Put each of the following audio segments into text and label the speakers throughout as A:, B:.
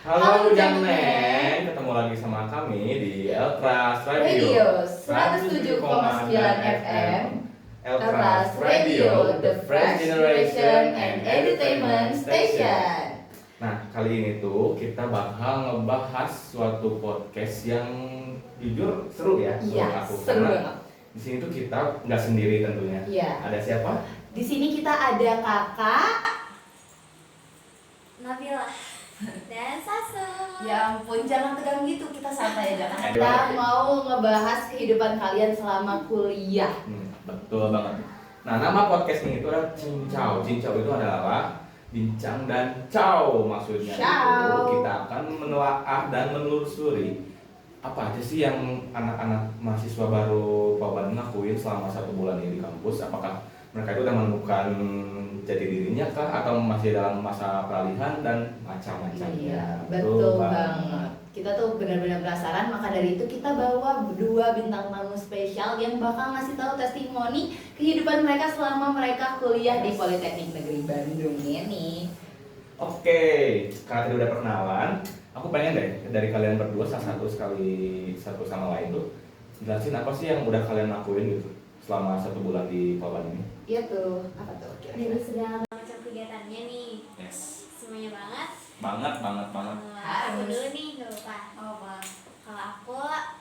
A: Halo Jangneng, ketemu lagi sama kami di Eltras Radio
B: 107,9 FM.
A: Eltras Radio, the Fresh Generation and Entertainment Station. Nah, kali ini tuh kita bakal ngebahas suatu podcast yang jujur seru ya.
B: Iya,
A: aku.
B: seru
A: Karena
B: banget.
A: di sini tuh kita nggak sendiri tentunya.
B: Iya.
A: Ada siapa?
B: Di sini kita ada kakak.
C: Nabila dan Sasu.
B: Ya ampun, jangan tegang gitu, kita santai aja.
A: Ayo.
B: Kita mau ngebahas kehidupan kalian selama kuliah.
A: Betul banget. Nah, nama podcast ini itu adalah Cincau. Cincau itu adalah bincang dan caw maksudnya.
B: Ciao.
A: Itu kita akan menelaah dan menelusuri apa aja sih yang anak-anak mahasiswa baru Paban ngakuin selama 1 bulan ini di kampus. Apakah mereka itu udah menemukan jati dirinya kah atau masih dalam masa peralihan dan macam-macamnya.
B: Iya, betul banget. Kita tuh benar-benar penasaran, maka dari itu kita bawa 2 bintang tamu spesial yang bakal ngasih tahu testimoni kehidupan mereka selama mereka kuliah di Politeknik Negeri Bandung ini.
A: Oke, karena tadi udah perkenalan, aku pengen deh dari kalian berdua satu sekali satu sama lain tuh jelasin apa sih yang udah kalian lakuin gitu selama 1 bulan di Paban ini.
B: Iya tuh, apa tuh
C: Dari
B: kira-kira?
C: segala macam kegiatannya nih,
A: Yes.
C: semuanya banget.
A: Banget.
C: Aku dulu nih, gak lupa.
B: Apa?
C: Kalau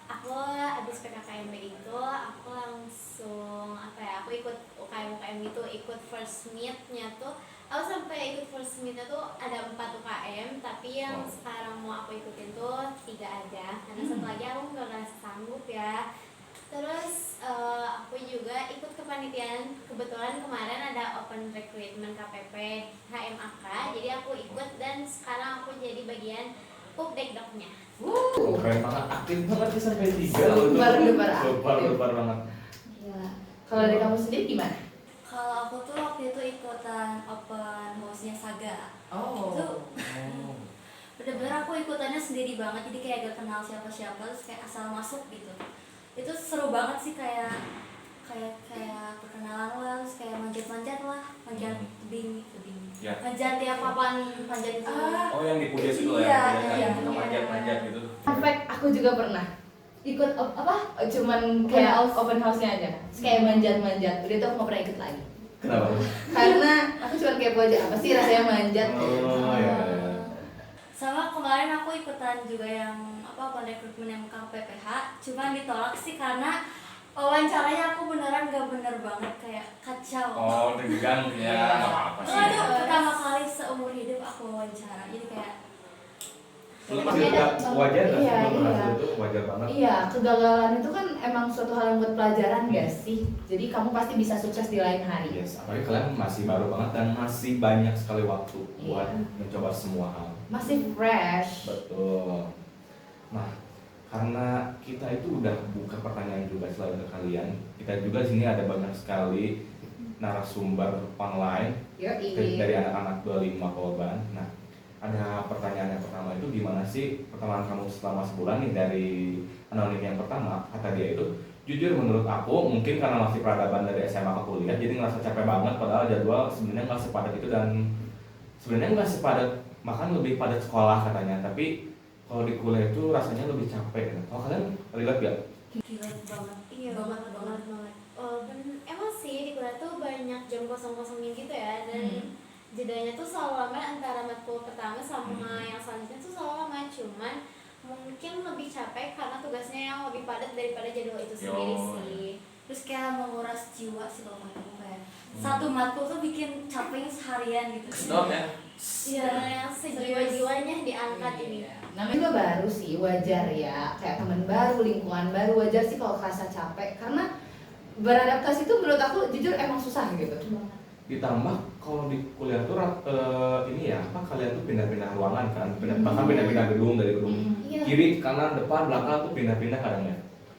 C: aku abis PKKMB itu, aku langsung aku ikut UKM gitu, ikut first meet-nya tuh. Aku sampai ikut first meet-nya tuh ada 4 UKM, tapi yang sekarang mau aku ikutin tuh 3 aja. Karena satu lagi aku nggak ngerasa sanggup ya. Terus aku juga ikut kepanitiaan, kebetulan kemarin ada open recruitment KPP HMAK, jadi aku ikut dan sekarang aku jadi bagian pubdekdoknya.
A: Keren banget, aktif banget sih sampai 3 loh.
B: Super
A: Super banget.
B: Iya. Kalau dari kamu sendiri gimana?
C: Kalau aku tuh waktu itu ikutan open house-nya Saga. Itu bener-bener aku ikutannya sendiri banget, jadi kayak gak kenal siapa-siapa, terus kayak asal masuk gitu. Itu seru banget sih, kayak perkenalan lah, terus kayak manjat tebing
A: Ya.
C: manjat tiap papan panjat itu.
A: Oh, yang di Pujas itu
C: Iya,
A: ya,
C: iya.
A: kita manjat gitu.
B: Perfect, aku juga pernah ikut cuman kayak open house-nya aja. Terus kayak manjat-manjat. Udah tuh aku gak pernah ikut lagi.
A: Kenapa?
B: Karena aku cuma kepo aja, apa sih rasanya manjat.
A: Oh, iya.
C: Sama kemarin aku ikutan juga yang open recruitment yang KPPH, cuman ditolak sih karena wawancaranya aku beneran gak bener banget, kayak kacau.
A: Oh, deg-degan ya, nggak apa-apa sih.
C: Itu pertama kali seumur hidup aku wawancara, jadi kayak
A: Lu masih wajar nggak sih
B: Iya,
A: belum berhasil
B: iya.
A: itu wajar banget.
B: Iya, kegagalan itu kan emang suatu hal yang buat pelajaran gak sih? Jadi kamu pasti bisa sukses di lain hari.
A: Yes, apalagi kalian masih baru banget dan masih banyak sekali waktu buat
B: Iya.
A: mencoba semua hal.
B: Masih fresh.
A: Betul. Nah, karena kita itu udah buka pertanyaan juga selain ke kalian, kita juga di sini ada banyak sekali narasumber online
B: Yoi.
A: dari anak-anak 25 Paban. Nah, ada pertanyaan yang pertama itu gimana sih pertemanan kamu selama sebulan nih dari anonim yang pertama. Kata dia itu, jujur menurut aku mungkin karena masih peradaban dari SMA ke kuliah jadi ngerasa capek banget, padahal jadwal sebenarnya nggak sepadat itu dan sebenarnya nggak sepadat, bahkan lebih padat sekolah katanya, tapi kalau di kuliah itu rasanya lebih capek. Kalau kalian relate gak?
C: gila banget. Iya, banget. Emang sih di kuliah tuh banyak jam kosong-kosongnya gitu ya, dan jedanya tuh selalu lama antara matkul pertama sama yang selanjutnya tuh selalu lama, cuman mungkin lebih capek karena tugasnya yang lebih padat daripada jadwal itu sendiri sih. Terus kayak menguras jiwa sih kalau menurut aku, kayak satu matkul tuh bikin capeknya seharian gitu.
A: Sedot ya?
C: Iya, yang sejiwa-jiwanya diangkat ini.
B: Namanya juga baru sih, wajar ya. Kayak teman baru, lingkungan baru, wajar sih kalau kerasa capek. Karena beradaptasi itu menurut aku jujur emang susah gitu.
A: Ditambah kalau di kuliah tuh ini ya apa, kalian tuh pindah-pindah ruangan kan, bahkan pindah-pindah gedung dari gedung
C: Iya.
A: kiri, kanan, depan, belakang tuh pindah-pindah kadang ya.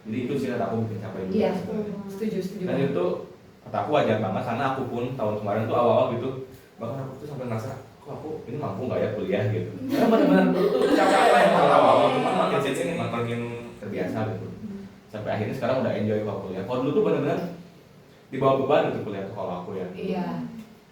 A: Jadi itu sih kata aku bikin capek juga.
B: Iya, setuju.
A: Dan itu kata aku wajar banget karena aku pun tahun kemarin tuh awal-awal gitu, bahkan aku tuh sampai ngerasa kok aku ini mampu nggak ya kuliah gitu. Karena benar-benar dulu tuh capek yang awal-awal, cuma makin sini makin terbiasa gitu. Sampai akhirnya sekarang udah enjoy kalau kuliah. Kalau dulu tuh benar-benar di bawah beban gitu kuliah tuh kalau aku ya.
B: Iya,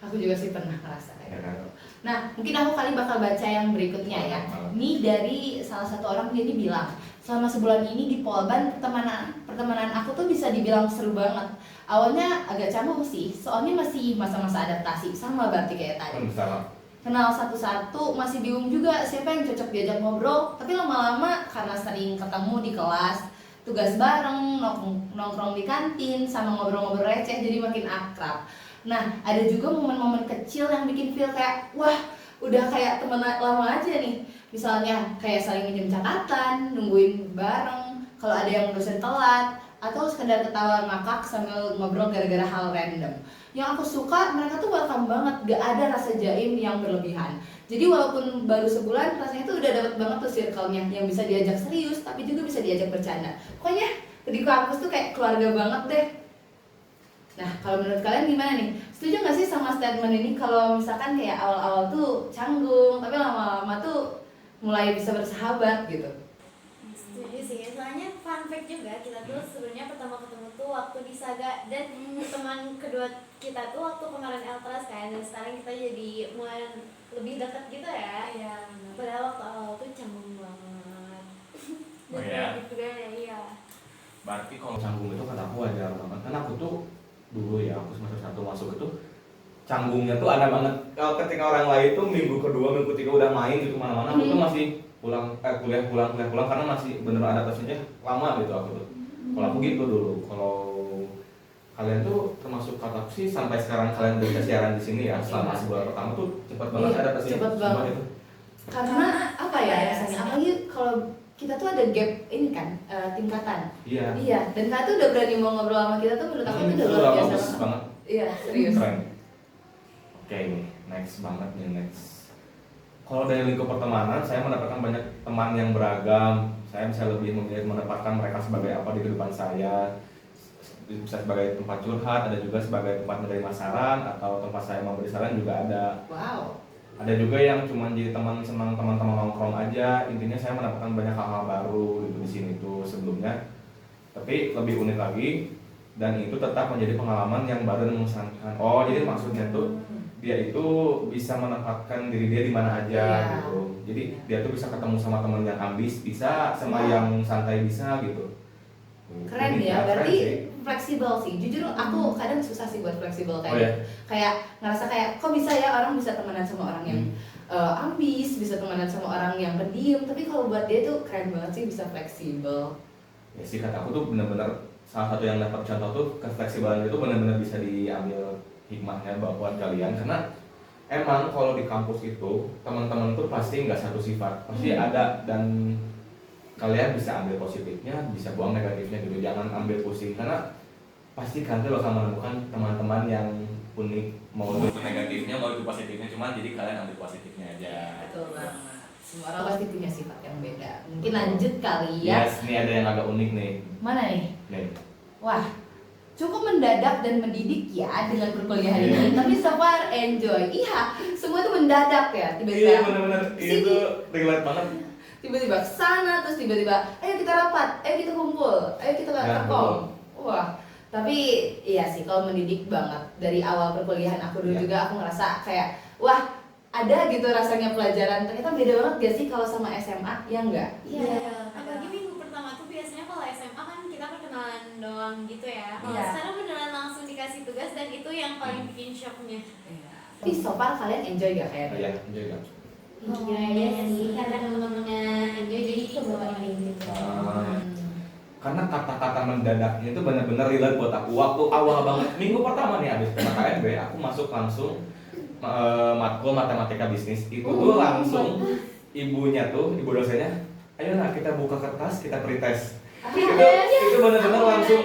B: aku juga sih pernah ngerasa kayak
A: Ya kan?
B: gitu. Nah, mungkin aku kali bakal baca yang berikutnya ya. Ini dari salah satu orang, dia ini bilang, selama sebulan ini di Polban pertemanan aku tuh bisa dibilang seru banget. Awalnya agak canggung sih, soalnya masih masa-masa adaptasi, sama berarti kayak tadi.
A: Sama.
B: Kenal satu-satu, masih bingung juga siapa yang cocok diajak ngobrol. Tapi lama-lama karena sering ketemu di kelas, tugas bareng, nongkrong di kantin, sama ngobrol-ngobrol receh, jadi makin akrab. Nah, ada juga momen-momen kecil yang bikin feel kayak, wah, udah kayak temen lama aja nih. Misalnya kayak saling minjem catatan, nungguin bareng, kalau ada yang dosen telat, atau sekedar ketawa ngakak sambil ngobrol gara-gara hal random. Yang aku suka, mereka tuh welcome banget, gak ada rasa jaim yang berlebihan. Jadi walaupun baru sebulan, rasanya tuh udah dapet banget tuh circle-nya, yang bisa diajak serius, tapi juga bisa diajak bercanda. Pokoknya di kampus tuh kayak keluarga banget deh. Nah, kalau menurut kalian gimana nih? Setuju gak sih sama statement ini kalau misalkan kayak awal-awal tuh canggung, tapi lama-lama tuh mulai bisa bersahabat gitu?
C: Setuju sih, soalnya fun fact juga, kita tuh sebenarnya pertama ketemu tuh waktu di Saga, dan teman kedua kita tuh waktu kemarin Eltras kan, dan sekarang kita jadi mulai lebih dekat gitu ya.
B: Iya.
C: Padahal waktu awal tuh canggung banget.
A: Oh ya?
C: Gitu kan ya, iya.
A: Berarti kalau canggung itu kata aku wajar banget. Karena aku tuh dulu ya, aku semester 1 masuk itu canggungnya tuh ada banget. Kalau ketika orang lain tuh minggu kedua, minggu ketiga udah main gitu mana-mana, aku tuh masih kuliah pulang karena masih bener adaptasinya lama gitu aku tuh. Kalau aku gitu dulu. Kalau kalian tuh termasuk kata aku sih sampai sekarang kalian udah bisa siaran di sini ya, selama sebulan pertama tuh cepet banget adaptasinya.
B: Cepet banget.
A: Itu.
B: Karena apa ya rasanya? Apalagi kalau kita tuh ada gap ini kan, tingkatan.
A: Iya.
B: Iya, dan kalian tuh udah berani mau ngobrol sama kita tuh menurut aku tuh udah luar biasa
A: bagus banget.
B: Iya, serius.
A: Keren. Oke, next banget nih, next. Kalau dari lingkup pertemanan, saya mendapatkan banyak teman yang beragam. Saya bisa lebih memilih menempatkan mereka sebagai apa di kehidupan saya. Bisa sebagai tempat curhat, ada juga sebagai tempat menerima saran, atau tempat saya memberi saran juga ada.
B: Wow.
A: Ada juga yang cuma jadi teman senang teman-teman nongkrong aja. Intinya saya mendapatkan banyak hal-hal baru gitu di sini tuh sebelumnya. Tapi lebih unik lagi, dan itu tetap menjadi pengalaman yang baru dan mengesankan. Oh, jadi maksudnya tuh dia itu bisa menempatkan diri dia di mana aja gitu. Jadi dia tuh bisa ketemu sama teman yang ambis, bisa sama yang santai bisa gitu.
B: Keren
A: Ini
B: ya,
A: keren
B: berarti
A: sih.
B: fleksibel sih. Jujur aku kadang susah sih buat fleksibel kayak
A: Oh, ya?
B: kayak ngerasa kayak kok bisa ya orang bisa temenan sama orang yang ambis, bisa temenan sama orang yang pendiam, tapi kalau buat dia tuh keren banget sih bisa fleksibel.
A: Ya sih, kata aku tuh benar-benar salah satu yang dapat contoh tuh kefleksibelan itu benar-benar bisa diambil hikmahnya buat kalian, karena emang kalau di kampus itu teman-teman tuh pasti nggak satu sifat, pasti ada, dan kalian bisa ambil positifnya, bisa buang negatifnya gitu. Jangan ambil pusing, karena pasti kalian bakal menemukan teman-teman yang unik, mau itu negatifnya mau itu positifnya, cuman jadi kalian ambil positifnya aja.
B: Betul banget. Semua orang pasti punya sifat yang beda. Mungkin lanjut kali ya.
A: Yes, ini ada yang agak unik nih.
B: Mana nih?
A: Nih.
B: Wah, cukup mendadak dan mendidik ya dengan perkuliahan ini. Tapi so far enjoy. Iya, semua itu mendadak ya. Tiba-tiba.
A: Iya benar-benar itu relate banget.
B: Tiba-tiba kesana, terus tiba-tiba, ayo kita rapat, ayo kita kumpul, ayo kita kerkom. Wah, tapi iya sih kalau mendidik banget. Dari awal perkuliahan aku dulu juga aku ngerasa kayak, wah ada gitu rasanya pelajaran. Ternyata beda banget gak sih kalau sama SMA, ya enggak?
C: Iya. Apalagi minggu pertama tuh biasanya kalau SMA kan kita perkenalan doang gitu ya. Kalau
B: Iya.
C: sekarang beneran langsung dikasih tugas, dan itu yang paling bikin shocknya.
B: Tapi so far kalian enjoy gak kayak
A: Iya, enjoy kan.
C: Enjoy aja sih, karena temen-temennya enjoy jadi kebawa gitu.
A: Karena kata-kata mendadaknya itu benar-benar relate buat aku. Waktu awal banget minggu pertama nih habis PKKMB, aku masuk langsung matkul matematika bisnis. Itu tuh langsung ibunya tuh, ibu dosennya, ayo nak kita buka kertas, kita pretest. Itu benar-benar langsung.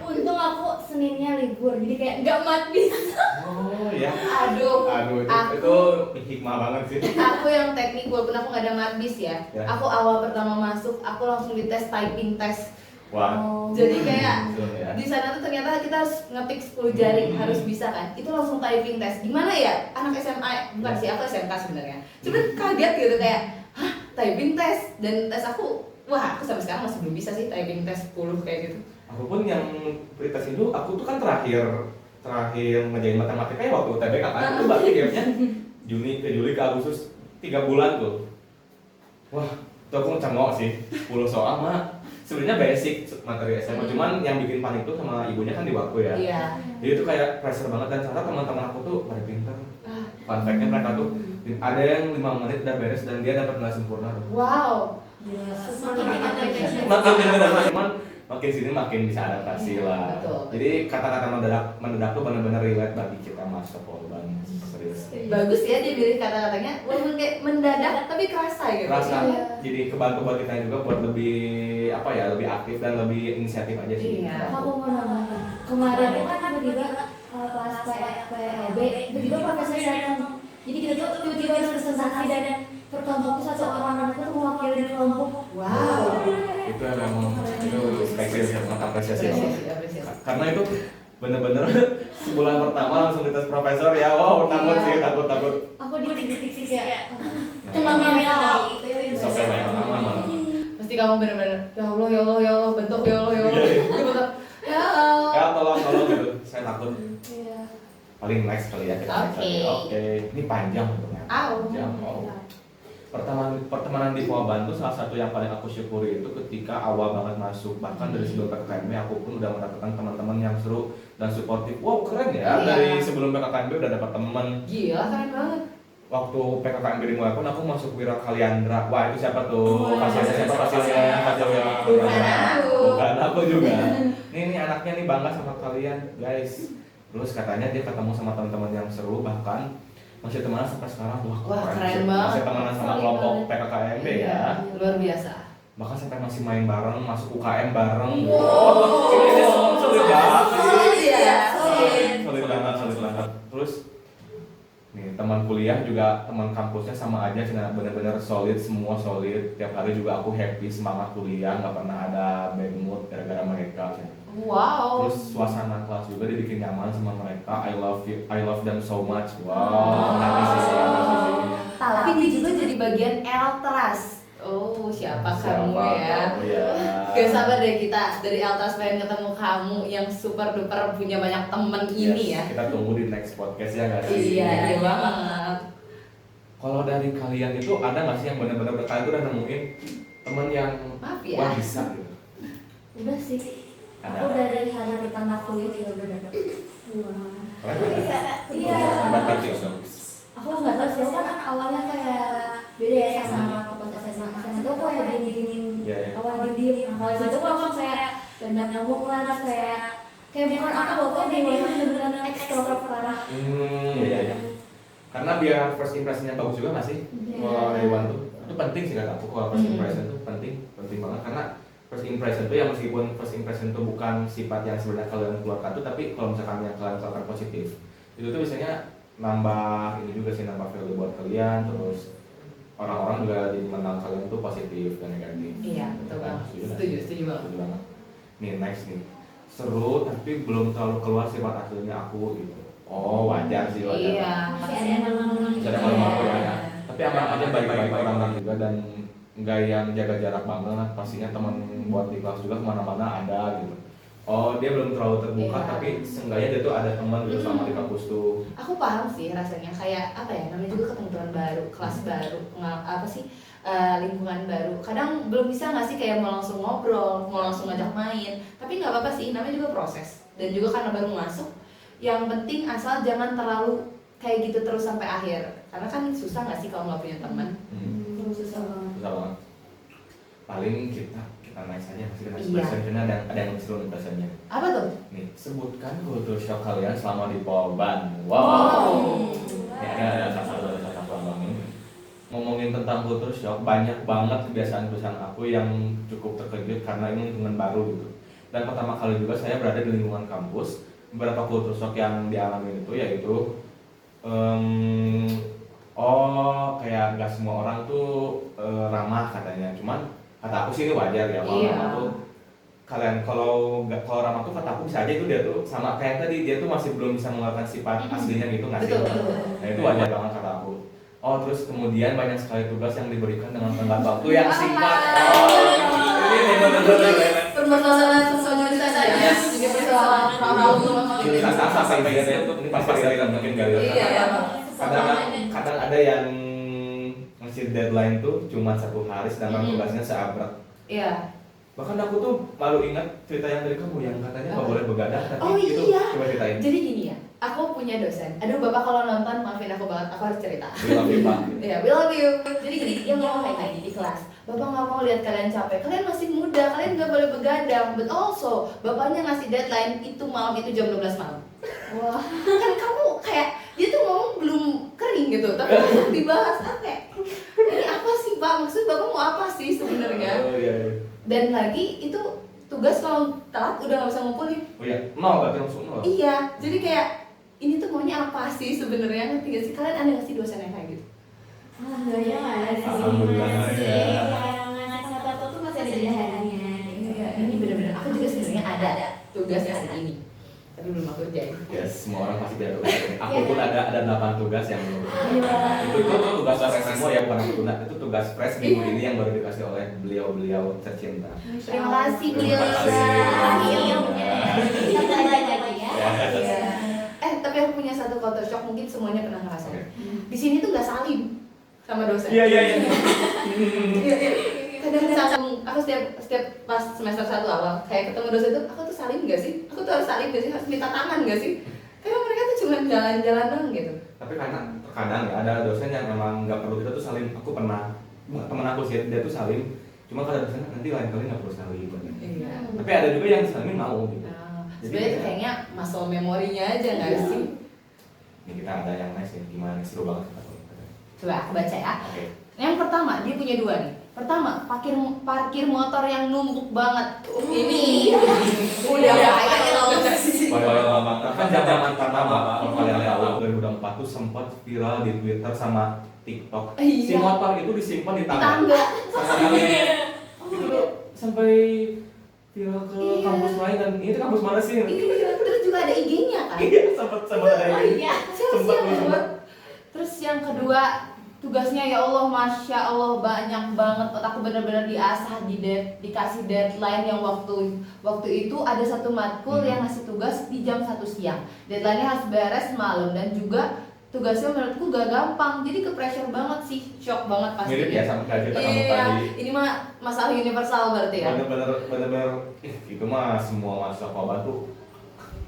B: Untung aku Seninnya libur, jadi kayak nggak matbis.
A: Oh ya.
B: Aduh,
A: itu hikmah banget sih.
B: Aku yang teknik, walaupun aku nggak ada matbis ya. Aku awal pertama masuk, aku langsung dites typing test.
A: Wah.
B: Jadi kayak
A: Ya.
B: di sana tuh ternyata kita harus ngetik 10 jari, harus bisa kan. Itu langsung typing test. Gimana ya? Anak SMA, bukan sih, aku SMK sebenarnya. Cuman kaget gitu kayak, hah, typing test. Dan tes aku, wah, aku sampai sekarang masih belum bisa sih typing test 10 kayak gitu.
A: Aku pun yang pretest itu, aku tuh kan terakhir terakhir ngerjain matematika ya waktu UTBK kan itu berarti gapnya Juni ke Agustus 3 bulan tuh. Wah, itu aku ngecengok sih 10 soal mah sebenarnya basic materi SMA, cuman yang bikin panik tuh sama ibunya kan di waktu ya.
B: Iya.
A: Jadi itu kayak pressure banget dan ternyata teman-teman aku tuh pada pintar. Fun fact-nya mereka tuh ada yang 5 menit udah beres dan dia dapat nilai sempurna.
B: Wow.
C: Semakin kita belajar.
A: Makin bener cuman makin sini makin bisa adaptasi lah.
B: Betul.
A: Jadi kata-kata mendadak tuh benar-benar relate bagi kita masuk Polban. Serius.
B: Bagus ya dia pilih kata-katanya walaupun kayak mendadak tapi kerasa gitu.
A: Rasa
B: Iya.
A: jadi kebantu buat kita juga buat lebih apa ya, lebih aktif dan lebih inisiatif aja sih.
B: Iya.
D: Aku mau nambah kemarin itu kan tiba-tiba pas PLB tiba-tiba profesor datang, jadi kita tuh tiba-tiba harus presentasi dan per kelompok satu orang itu mewakili kelompok.
B: Wow.
A: Itu memang itu spesial sangat apresiasi banget.
B: Apresiasi.
A: Karena itu bener-bener sebulan pertama langsung dites profesor ya, wow takut sih, takut.
D: Aku dikritik sih ya.
C: Cuma mental.
A: Sampai banyak lama.
B: Pasti kamu bener-bener ya Allah bentuk ya Allah. Bentuk. Ya Allah.
A: Ya tolong gitu, saya takut.
D: Iya.
A: Paling next kali ya kita next
B: Oke.
A: lagi. Oke, ini panjang bentuknya. Panjang. Pertemanan di Polban tuh salah satu yang paling aku syukuri itu ketika awal banget masuk, bahkan dari sebelum PKKMB aku pun udah mendapatkan teman-teman yang seru dan suportif. Wow keren ya,
B: Iya.
A: dari sebelum PKKMB udah dapat teman.
B: Gila keren banget.
A: Waktu PKKMB dimulai pun aku masuk Wira Kaliandra. Wah itu siapa tuh?
C: Wah.
A: Hasilnya siapa hasilnya?
B: Bukan aku.
A: Bukan aku juga. Nih anaknya nih bangga sama kalian guys. Terus katanya dia ketemu sama teman-teman yang seru, bahkan masih temenan sampai sekarang.
B: Wah, keren
A: Masih
B: banget.
A: temenan sama kelompok PKKMB ya.
B: Iya, luar biasa.
A: Bahkan sampai masih main bareng, masuk UKM bareng.
B: Wow.
A: Ini solid banget sih.
B: Solid ya.
A: Solid banget. Terus nih teman kuliah juga, teman kampusnya sama aja, benar-benar solid, semua solid. Tiap hari juga aku happy, semangat kuliah, nggak pernah ada bad mood gara-gara mereka.
B: Wow.
A: Terus suasana kelas juga dibikin nyaman sama mereka. I love them so much. Wow.
B: Tapi dia juga jadi bagian Eltras. Oh, siapa kamu ya?
A: Kamu ya?
B: Gak sabar deh kita dari Eltras pengen ketemu kamu yang super duper punya banyak temen ini ya.
A: Kita tunggu di next podcast ya nggak sih?
B: Iya banget.
A: Kalau dari kalian itu ada nggak sih yang benar-benar kalian tuh udah nemuin temen yang
B: Maaf ya.
A: wah bisa gitu?
D: Udah sih.
A: Ada.
D: Aku dari hari pertama kuliah juga udah dapet. Iya. Aku nggak tahu sih, aku kan awalnya kayak beda ya sama pas SMA. SMA tuh aku kayak gini-gini,
A: Iya, iya.
D: awal diem. Kalau itu aku langsung kayak banyak nyamuk lah, terus kayak bukan aku loh, kok dia bener-bener ekstrovert parah.
A: Iya. Karena biar first impressionnya bagus juga nggak sih?
D: Iya.
A: Kalau Rewan tuh itu penting sih kata aku, kalau first impression tuh penting banget karena first impression tuh ya meskipun first impression tuh bukan sifat yang sebenarnya kalian keluarkan tuh, tapi kalau misalkan yang kalian keluarkan positif itu tuh biasanya nambah ini juga sih, nambah value buat kalian, terus orang-orang juga jadi mengenal kalian tuh positif dan negatif.
B: Iya, betul
A: Kan?
B: banget.
A: nggak?
B: Setuju banget.
A: Setuju banget. Nih next nih, seru tapi belum terlalu keluar sifat aslinya aku gitu. Oh wajar sih, wajar.
B: Iya.
D: Masih ada yang malu-malu.
A: Bisa ada malu-malu ya. Tapi aman aja, baik-baik orang juga dan nggak yang jaga jarak banget. Pastinya teman buat di kelas juga kemana-mana ada gitu. Oh dia belum terlalu terbuka,
B: Iya.
A: tapi seenggaknya dia tuh ada teman gitu sama di kampus tuh.
B: Aku paham sih rasanya kayak apa ya, namanya juga ketentuan baru, kelas baru, apa sih lingkungan baru. Kadang belum bisa nggak sih kayak mau langsung ngobrol, mau langsung ngajak main. Tapi nggak apa-apa sih, namanya juga proses. Dan juga karena baru masuk, yang penting asal jangan terlalu kayak gitu terus sampai akhir. Karena kan susah nggak sih kalau nggak punya teman.
D: Susah banget.
A: Susah banget. Paling kita next aja, masih next
B: Iya.
A: question karena ada yang seru nih questionnya.
B: Apa tuh?
A: Nih, sebutkan culture shock kalian selama di Polban.
B: Wow.
A: Ya, ada satu abang ini. Ngomongin tentang culture shock, banyak banget kebiasaan-kebiasaan aku yang cukup terkejut karena ini lingkungan baru gitu. Dan pertama kali juga saya berada di lingkungan kampus. Beberapa culture shock yang dialami itu yaitu kayak nggak semua orang tuh ramah katanya. Cuman kata aku sih ini wajar ya, kalau
B: Iya.
A: ramah tuh kalian kalau ramah tuh kata aku bisa aja itu dia tuh sama kayak tadi, dia tuh masih belum bisa mengeluarkan sifat aslinya gitu nggak sih?
B: Betul.
A: Nah itu wajar banget kata aku. Oh terus kemudian banyak sekali tugas yang diberikan dengan tenggat waktu yang singkat. Oh ini benar-benar
B: Permasalahan sosialitas ya. Juga Iya persoalan problem.
A: Ini kadang sampai dia itu ini pasti relate mungkin gak relate.
B: Iya.
A: Kadang ada yang ngasih deadline tuh cuma 1 hari sedangkan tugasnya seabrak.
B: Iya.
A: Bahkan aku tuh malu ingat cerita yang dari kamu yang katanya nggak boleh begadang, tapi
B: Oh
A: itu
B: iya.
A: coba ceritain.
B: Jadi gini ya, aku punya dosen. Aduh bapak kalau nonton maafin aku banget, aku harus cerita.
A: Bilang Pak.
B: Iya, we love you. Jadi gini, dia ngomong kayak tadi di kelas. Bapak nggak mau lihat kalian capek. Kalian masih muda, kalian nggak boleh begadang. But also, bapaknya ngasih deadline itu malam itu jam 12 malam. Wah, kan kamu kayak dia tuh ngomong belum kering gitu, tapi langsung dibahas kayak ini apa sih Pak? Maksud bapak mau apa sih sebenarnya?
A: Oh iya.
B: Dan lagi itu tugas kalau telat udah nggak bisa ngumpulin.
A: Oh iya, 0 berarti langsung 0.
B: Iya, jadi kayak ini tuh maunya apa sih sebenarnya? Ngerti gak sih? Kalian ada nggak sih dosen yang kayak gitu?
D: Alhamdulillah nggak sih.
A: Alhamdulillah,
D: Masih
A: ya.
D: yang ngasih apa tuh masih ada jalannya.
B: Iya, ini benar-benar aku juga sebenarnya ada tugas hari ini, tapi belum aku kerjain.
A: Yes, semua orang pasti ada tugas. Aku pun ada 8 tugas yang belum.
D: Iya.
A: Itu tuh tugas fresh semua ya, bukan aku tunda. Itu tugas fresh minggu ini yang baru dikasih oleh beliau-beliau tercinta.
B: Terima kasih beliau.
A: Terima kasih.
D: Kita belajar lagi ya.
B: Iya. Tapi aku punya satu culture shock, mungkin semuanya pernah ngerasain.
A: Oke.
B: Di sini tuh nggak salim sama dosen.
A: Iya.
B: Iya, iya. Kadang-kadang aku setiap pas semester 1 awal kayak ketemu dosen tuh, aku tuh salim nggak sih? Aku tuh harus salim nggak sih? Harus minta tangan nggak sih? Karena mereka tuh cuma jalan-jalan doang gitu.
A: Tapi karena terkadang ya ada dosen yang memang nggak perlu kita tuh salim. Aku pernah temen aku sih dia tuh salim, cuma kata dosennya nanti lain kali nggak perlu salim.
B: Iya.
A: Tapi ada juga yang disalimin mau gitu.
B: Sebenarnya itu kayaknya muscle memorinya aja nggak
A: Iya.
B: sih?
A: Ini kita ada yang nice ya, gimana seru banget kita.
B: Coba aku baca ya.
A: Oke.
B: Yang pertama dia punya 2 nih. Pertama, parkir motor yang numpuk banget. Ini udah kayak
A: Kan zaman pertama kalau kalian tahu 2004 tuh sempat viral di Twitter sama TikTok.
B: Iya.
A: Si motor itu disimpan di
B: di
A: tangga.
B: tangga.
A: Itu tuh sampai viral ke
B: Iya.
A: kampus lain dan ini kampus mana sih?
B: Iya, terus juga ada IG-nya kan?
A: Iya, sempat ada ini. Sempat.
B: Terus yang kedua, tugasnya ya Allah, Masya Allah banyak banget. Otakku bener-bener diasah, dikasih deadline yang waktu itu ada satu matkul yang ngasih tugas di jam 1 siang. Deadline-nya harus beres malam dan juga tugasnya menurutku gak gampang. Jadi ke pressure banget sih, shock banget pasti.
A: Mirip ya sama kayak kita kamu
B: Iya,
A: tadi.
B: ini mah masalah universal berarti ya.
A: Bener-bener itu mah semua mahasiswa Koba tuh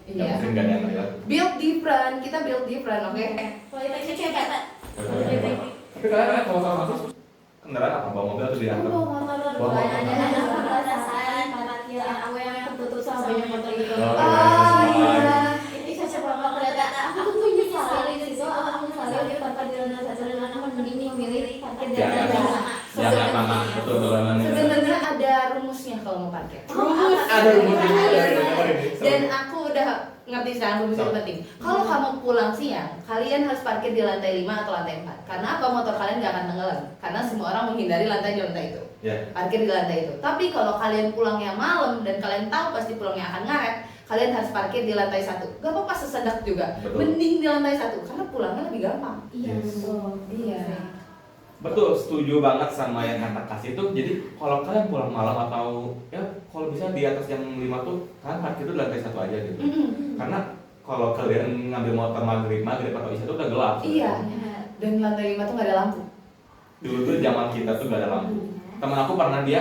A: nggak
B: Iya.
A: mungkin gak ada yang ngeliat.
B: Build different, kita build different, oke?
C: Politeknik hebat.
A: Tapi kalian kalau sama kampus kendaraan apa? Bawa mobil atau diantar?
C: Aku yang tertutup sama banyak motor gitu.
A: Oh,
B: Oh
A: iya.
B: iya.
C: Itu cocok banget ternyata. Aku tuh punya sekali di situ. Aku selalu di parkir di lantai 1 dan aku mending memilih parkir di lantai 5.
A: Yang pertama betul banget.
B: Sebenarnya ada rumusnya kalau mau parkir.
A: Ada rumusnya.
B: Dan aku udah ngerti sekarang rumus itu penting. Kalau kamu pulang siang, kalian harus parkir di lantai 5 atau lantai 4. Karena apa? Motor kalian gak akan tenggelam. Karena semua orang menghindari lantai di lantai itu.
A: Ya.
B: Parkir di lantai itu. Tapi kalau kalian pulangnya malam dan kalian tahu pasti pulangnya akan ngaret, kalian harus parkir di lantai 1. Gak apa-apa sesedak juga.
A: Betul.
B: Mending di lantai 1 karena pulangnya lebih gampang.
D: Iya, betul.
B: Iya.
A: Betul, setuju banget sama yang kata kasih itu. Jadi kalau kalian pulang malam atau ya kalau bisa di atas jam 5 tuh kalian parkir itu di lantai 1 aja gitu. Karena kalau kalian ngambil motor maghrib atau isya tuh udah gelap.
B: Iya. Dan lantai 5 tuh gak ada lampu.
A: Dulu tuh zaman kita tuh gak ada lampu. Temen aku pernah dia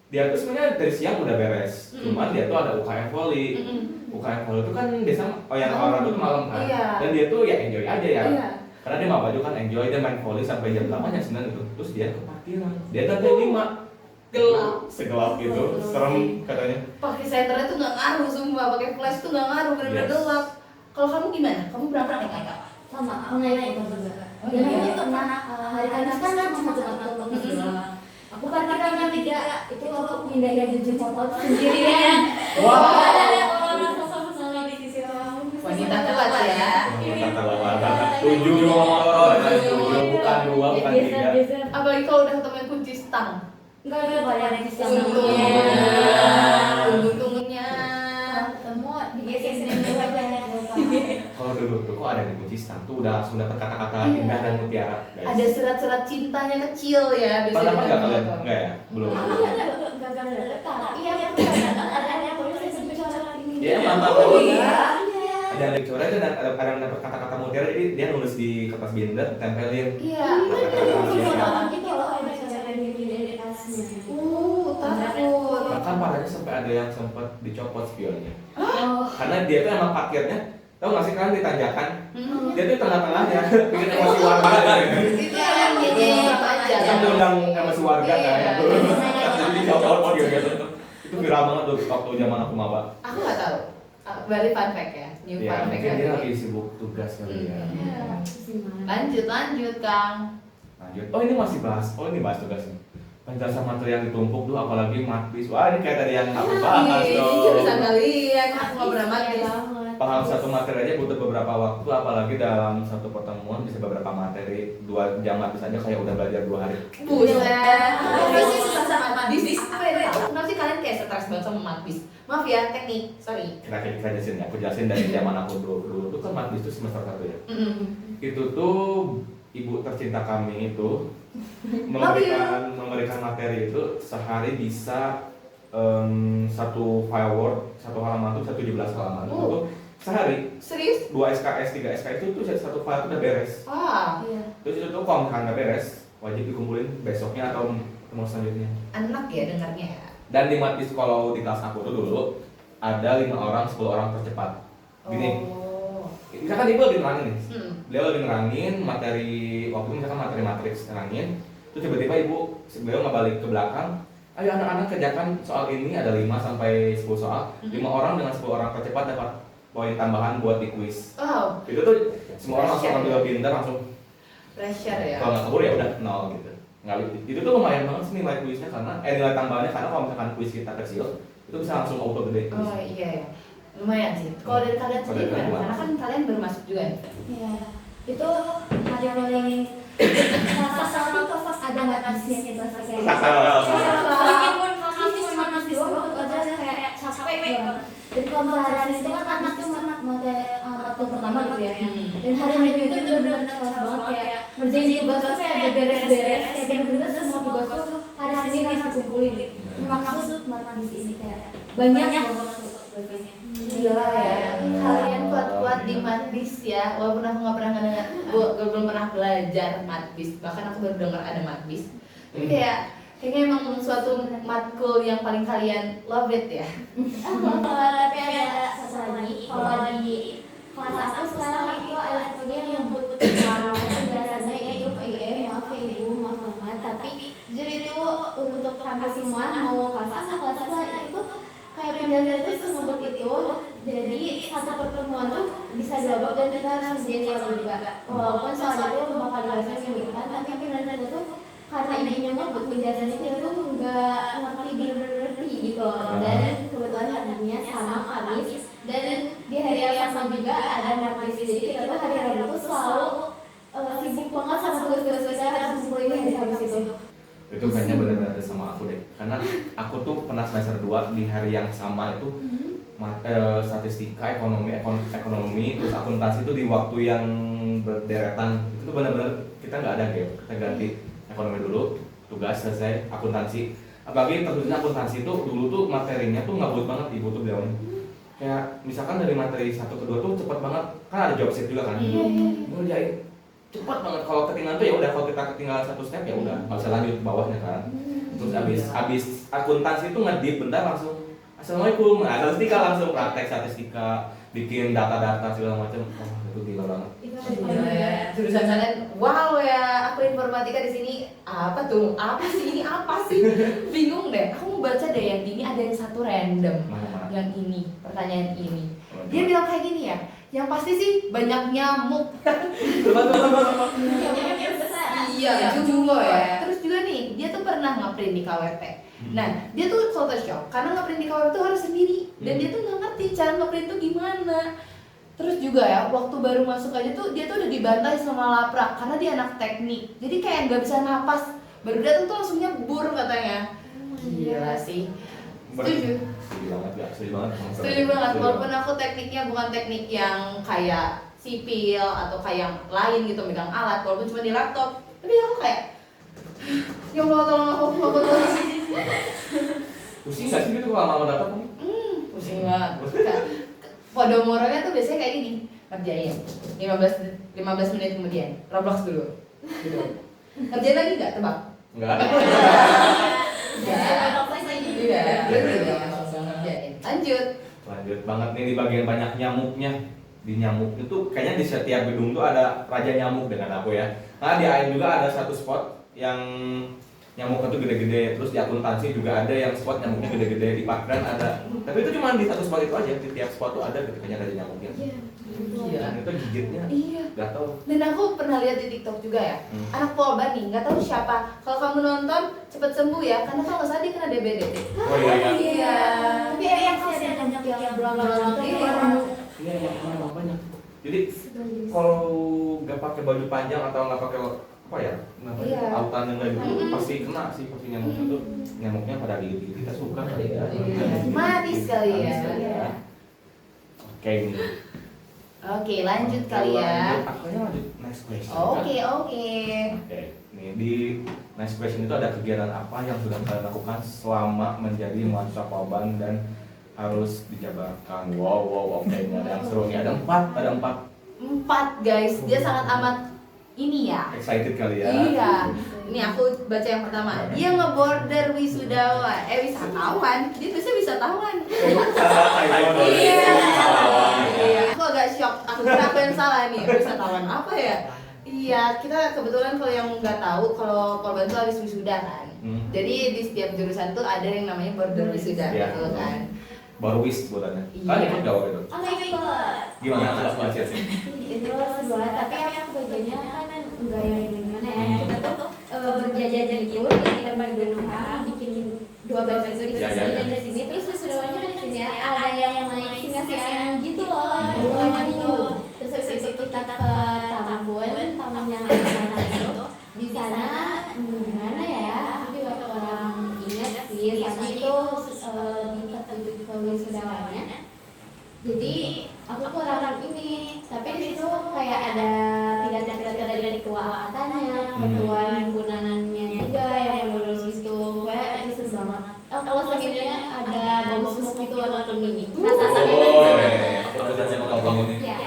A: tuh sebenarnya dari siang udah beres. Cuman dia tuh ada UKM volley. UKM volley itu kan biasa yang orang tuh malam kan.
B: Iya.
A: Dan dia tuh ya enjoy aja ya.
B: Iya.
A: Karena dia mau baju kan enjoy, dia main volley sampai jam 8 jam 9 gitu. Terus dia ke parkiran. Dia lantai 5.
B: Gelap.
A: Segelap gitu, serem katanya.
B: Pakai senternya tuh nggak ngaruh, sumpah. Pakai flash tuh nggak ngaruh, bener-bener
A: Yes.
B: gelap. Kalau kamu gimana? Kamu berapa naik kakak?
D: Sama, aku naik motor juga.
B: Oh,
D: Dan
B: iya.
D: aku pernah hari Kamis kan cuma satu matkul. Aku parkirnya 3, itu aku pindahin jujur motor sendirian.
A: Wah.
C: Ada orang sosok-sosok di sisi orang.
B: Wanita kuat ya.
A: Kata bapak, 7 motor, 7 bukan 2 bukan 3.
B: Apalagi kalau udah ketemuin kunci stang.
D: Enggak banyak di sana.
B: Untungnya.
D: Ketemu digeser dulu aja.
A: Kalau dulu tuh kok ada di kunci stang tuh udah langsung dapat kata-kata indah dan mutiara, guys.
B: Ada surat-surat cintanya kecil ya
A: Pernah
B: biasanya.
A: nggak kalian? Enggak ya? Belum.
D: Iya,
A: Iya emang
B: Oh iya.
A: ada yang dicoret dan ada yang dapat kata-kata mutiara, jadi dia nulis di kertas binder, tempelin
B: Iya.
A: kata-kata rahasia.
D: gitu loh kalau misalnya di tasnya.
B: Takut.
A: Bahkan parahnya sampai ada yang sempat dicopot spionnya.
D: Oh.
A: Karena dia tuh emang parkirnya, tau nggak sih kan di tanjakan,
B: Hmm.
A: dia tuh tengah-tengahnya, bikin emosi warga gitu.
B: Itu yang jadi aja.
A: Kan undang emosi warga kan,
B: Iya.
A: jadi dicopot gitu. Itu viral banget tuh waktu zaman aku maba.
B: Aku nggak tahu. Berarti fun fact ya. New
A: Ya
B: fun fact
A: mungkin dia
B: ya.
A: lagi sibuk tugas kali ya.
B: Lanjut Kang.
A: Lanjut. Oh ini masih bahas. Oh ini bahas tugasnya. Penjelasan materi yang ditumpuk tuh apalagi matbis. Wah ini kayak tadi yang aku bahas
B: Ini
A: tuh.
B: jurusan kalian. Aku nggak pernah matis.
A: Paham satu materi aja butuh beberapa waktu, apalagi dalam satu pertemuan bisa beberapa materi. 2 jam matbis aja kayak udah belajar 2 hari.
B: Buset. Apa sih susah sama matbis? Apa ya? Kenapa sih kalian kayak stres banget sama matbis? Maaf ya, teknik. Sorry.
A: Kita jelasin ya. Aku jelasin dari zaman aku dulu tuh kan matbis tuh semester 1 ya.
B: Mm-mm.
A: Itu tuh ibu tercinta kami itu memberikan materi itu sehari bisa satu file Word, satu halaman tuh 17 halaman itu sehari
B: Serius?
A: 2 SKS, 3 SKS itu tuh satu file itu udah beres.
B: Ah,
A: Terus itu tuh kalau misalkan nggak beres wajib dikumpulin besoknya atau ketemu selanjutnya.
B: enak ya dengarnya ya.
A: Dan di matbis kalau di kelas aku tuh dulu ada 5 orang, 10 orang tercepat. Gini,
B: Oh.
A: misalkan ibu lagi nerangin nih,
B: Hmm.
A: beliau lagi nerangin materi waktu itu misalkan materi matriks nerangin, terus tiba-tiba ibu beliau nggak balik ke belakang, ayo anak-anak kerjakan soal ini ada 5 sampai 10 soal, 5 orang dengan 10 orang tercepat dapat poin tambahan buat di quiz.
B: Oh,
A: Itu tuh semua orang langsung ambil pintar langsung,
B: pressure ya.
A: kalau nggak kabur ya udah 0 gitu. Itu tuh lumayan banget sih nilai kuisnya karena nilai tambahannya karena kalau misalkan kuis kita kecil itu bisa langsung auto gede.
B: Oh iya ya. Lumayan sih. Kalau dari kalian
A: Kalau
B: sendiri
A: dari
B: gimana?
A: gua.
B: Karena kan kalian baru masuk juga ya.
D: Iya, itu materi salah satu pas ada nggak habisnya itu kayak meskipun habis cuma habis doang itu aja kayak capek banget. Dan kalau hari itu kan anak tuh materi pertama gitu ya. Dan hari minggu itu benar-benar kelas banget kayak ngerjain tugas tuh kayak ada beres-beres kayak bener-bener semua tugas tuh hari ini harus dikumpulin. Maksud materi ini kayak banyak banget tugasnya.
B: Gila ya. Kalian kuat-kuat di matbis ya. Walaupun aku nggak pernah ngedengar, gue belum pernah belajar matbis. Bahkan aku baru dengar ada matbis. Tapi kayaknya emang suatu matkul yang paling kalian love it ya.
D: Tapi ada satu lagi, kalau di kelas aku sekarang itu ada satu yang butuh biasanya itu maaf ya ibu, maaf banget, tapi jadi itu untuk hampir semua mau kelas A, kelas A itu kayak penjelasan itu semudah itu, jadi satu pertemuan tuh bisa diubah dan kita harus jadi juga. Walaupun soal itu bakal dirasain mingguan, tapi penjelasan itu karena ininya buat penjelasan itu nggak ngerti bener-bener gitu loh. Dan kebetulan harinya sama Kamis dan di hari yang sama juga ada matematika, jadi kita tuh hari Rabu tuh selalu sibuk banget sama tugas-tugas kita harus kumpulin di habis itu.
A: Itu kayaknya benar-benar sama aku deh, karena aku tuh pernah semester 2 di hari yang sama itu statistika, ekonomi, terus akuntansi itu di waktu yang berderetan. Itu tuh benar-benar kita nggak ada gap, kita ganti ekonomi dulu, tugas selesai, akuntansi. Apalagi terkhususnya akuntansi itu dulu tuh materinya tuh nggak buat banget ibu tuh bilangnya. Kayak misalkan dari materi 1 ke 2 tuh cepet banget, kan ada job sheet juga kan. Ngerjain cepet banget, kalau ketinggalan tuh ya udah, kalau kita ketinggalan 1 step ya udah nggak bisa lanjut ke bawahnya kan. Terus abis akuntansi itu ngedip bentar langsung assalamualaikum, nah statistika langsung praktek statistika, bikin data-data segala macam. Oh itu gila banget.
B: Gila ya. Jurusan kalian, wow ya. Aku informatika di sini apa tuh? Apa sih ini? Apa sih? Bingung deh. Aku mau baca deh yang ini, ada yang satu random.
A: Mana-mana.
B: Yang ini, pertanyaan ini. Dia bilang kayak gini ya. Yang pasti sih banyak nyamuk. Iya, juga ya. Terus juga nih, dia tuh pernah nge-print di KWP. Nah, dia tuh Photoshop karena nge-print di KWP tuh harus sendiri. Dan dia tuh nggak ngerti cara nge-print tuh gimana. Terus juga ya, waktu baru masuk aja tuh dia tuh udah dibantai sama laprak karena dia anak teknik. Jadi kayak nggak bisa napas. Baru datang tuh langsung nyebur katanya. Gila sih. Setuju.
A: Setuju banget ya, setuju banget.
B: Setuju banget, walaupun aku tekniknya bukan teknik yang kayak sipil atau kayak yang lain gitu, megang alat, walaupun cuma di laptop. Tapi aku kayak, ya Allah tolong aku tolong.
A: Pusing nggak sih gitu kalau lama data kamu?
B: Pusing pusing banget. Podomoronya tuh biasanya kayak gini, ngerjain 15 menit kemudian Roblox dulu gitu. Ngerjain lagi nggak, tebak?
A: Enggak.
B: Iya, langsung ngerjain. Lanjut
A: Banget nih di bagian banyak nyamuknya. Di nyamuk itu kayaknya di setiap gedung tuh ada raja nyamuk dengan aku ya. Nah di AIM juga ada satu spot yang nyamuknya tuh gede-gede. Terus di akuntansi juga ada yang spot nyamuknya gede-gede. Di parkiran ada. Tapi itu cuma di satu spot itu aja. Di tiap spot tuh ada gitu kayaknya raja nyamuknya.
B: Iya.
A: Dan itu gigitnya
B: Iya.
A: gatel.
B: Dan aku pernah lihat di TikTok juga ya, anak Polban nih, nggak tahu siapa. Kalau kamu nonton, cepet sembuh ya, karena kalau nggak salah dia kena DBD.
A: Oh iya.
B: Iya.
D: Tapi yang masih ada yang berulang-ulang
B: Iya.
A: Iya emang banyak. Jadi kalau nggak pakai baju panjang atau nggak pakai apa ya,
B: Iya.
A: autan yang nggak gitu pasti kena sih pasti nyamuknya tuh. Nyamuknya pada gigit kita suka kali ya.
B: Manis kali ya.
A: Manis kali ya. Oke ini.
B: Oke, lanjut kali ya.
A: Akhirnya lanjut next question.
B: Oke.
A: Oke. Nih di next question itu ada kegiatan apa yang sudah kalian lakukan selama menjadi mahasiswa Polban dan harus dijabarkan. Wow, oke. Ini ada yang seru nih. Ada empat.
B: 4 guys, dia sangat amat ini ya.
A: Excited kali ya.
B: Iya. Ini aku baca yang pertama. Dia ngeborder wisatawan. Dia biasanya wisatawan. Iya. Aku agak shock. Aku kira aku yang salah nih. Wisatawan apa ya? Iya, kita kebetulan kalau yang nggak tahu, kalau Polban tuh habis wisuda kan. Jadi di setiap jurusan tuh ada yang namanya border wisuda
A: Iya.
B: gitu kan.
A: Baru wis buatannya.
B: Iya.
A: Kan ikut gak waktu itu?
C: Oh my god.
A: Gimana? Coba sih.
D: itu sebuah, tapi aku kerjanya kan enggak yang gimana ya, kita tuh berjajan gitu di tempat gedung A, bikin 2 baju itu di sini dan di sini, terus wisudawanya di sini ada yang naik singa-singaan gitu loh, bukannya gitu. Terus habis itu kita ke taman yang ada di sana itu, di sana gimana ya, aku juga kurang ingat sih, karena itu di wisudawanya. Jadi aku kurang ini, tapi di situ kayak ada tidak dari ketua angkatannya, ketua himpunannya juga yang lulus itu, kayak itu seru banget. Kalau sebenarnya ada bonus gitu atau mini.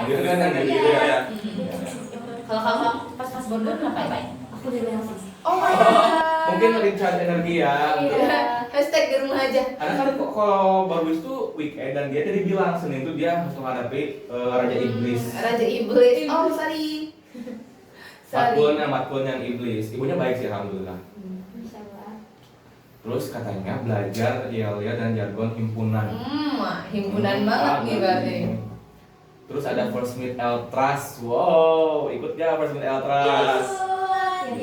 A: Gitu kan yang gitu ya.
B: Kalau kamu pas border ngapain?
D: Aku di rumah sih.
B: Oh my god.
A: Mungkin recharge energi ya.
B: Iya. Hashtag di rumah aja.
A: Karena kan kalau bagus tuh weekend dan dia tadi bilang Senin tuh dia harus menghadapi Raja Iblis.
B: Raja Iblis. Oh, sorry.
A: Matkulnya yang iblis. Ibunya baik sih alhamdulillah.
D: Insyaallah.
A: Terus katanya belajar IELTS dan jargon himpunan.
B: Himpunan banget nih berarti.
A: Terus ada First Meet Eltras. Wow, ikut gak First Meet Eltras?
D: Ya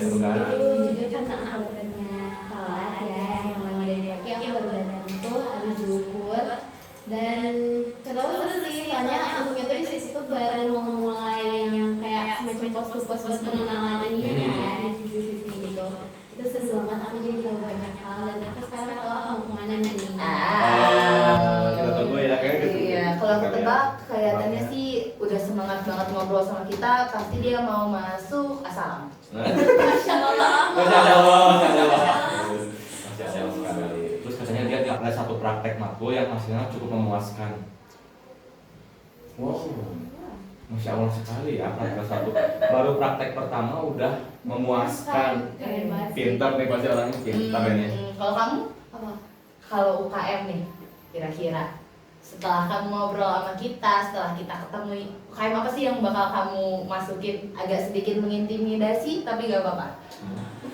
D: seru kan. Itu jujur karena aku pernah kalah ya, yang mana dari aku baru datang tuh habis diukur dan terus sih soalnya untungnya tuh di situ baru mau mulai yang kayak semacam pos pengenalan ini kan di sisi gitu. Itu seru banget, aku jadi tahu banyak hal dan aku sekarang tahu aku mau kemana nih.
A: Kita tunggu ya kayak gitu.
B: Iya, kalau aku tebak kelihatannya sih udah semangat banget ngobrol sama kita, pasti dia mau masuk asal.
C: Masya Allah.
A: Masya Allah sekali. Terus katanya dia ada satu praktek matkul yang hasilnya cukup memuaskan. Wow, Masya Allah sekali ya praktek satu. Baru praktek pertama udah memuaskan.
D: Keren banget.
A: Pintar nih pasti orangnya pintar ini.
B: Kalau kamu?
D: Apa?
B: Kalau UKM nih, kira-kira setelah kamu ngobrol sama kita, setelah kita ketemu, UKM apa sih yang bakal kamu masukin? Agak sedikit mengintimidasi, tapi gak apa-apa.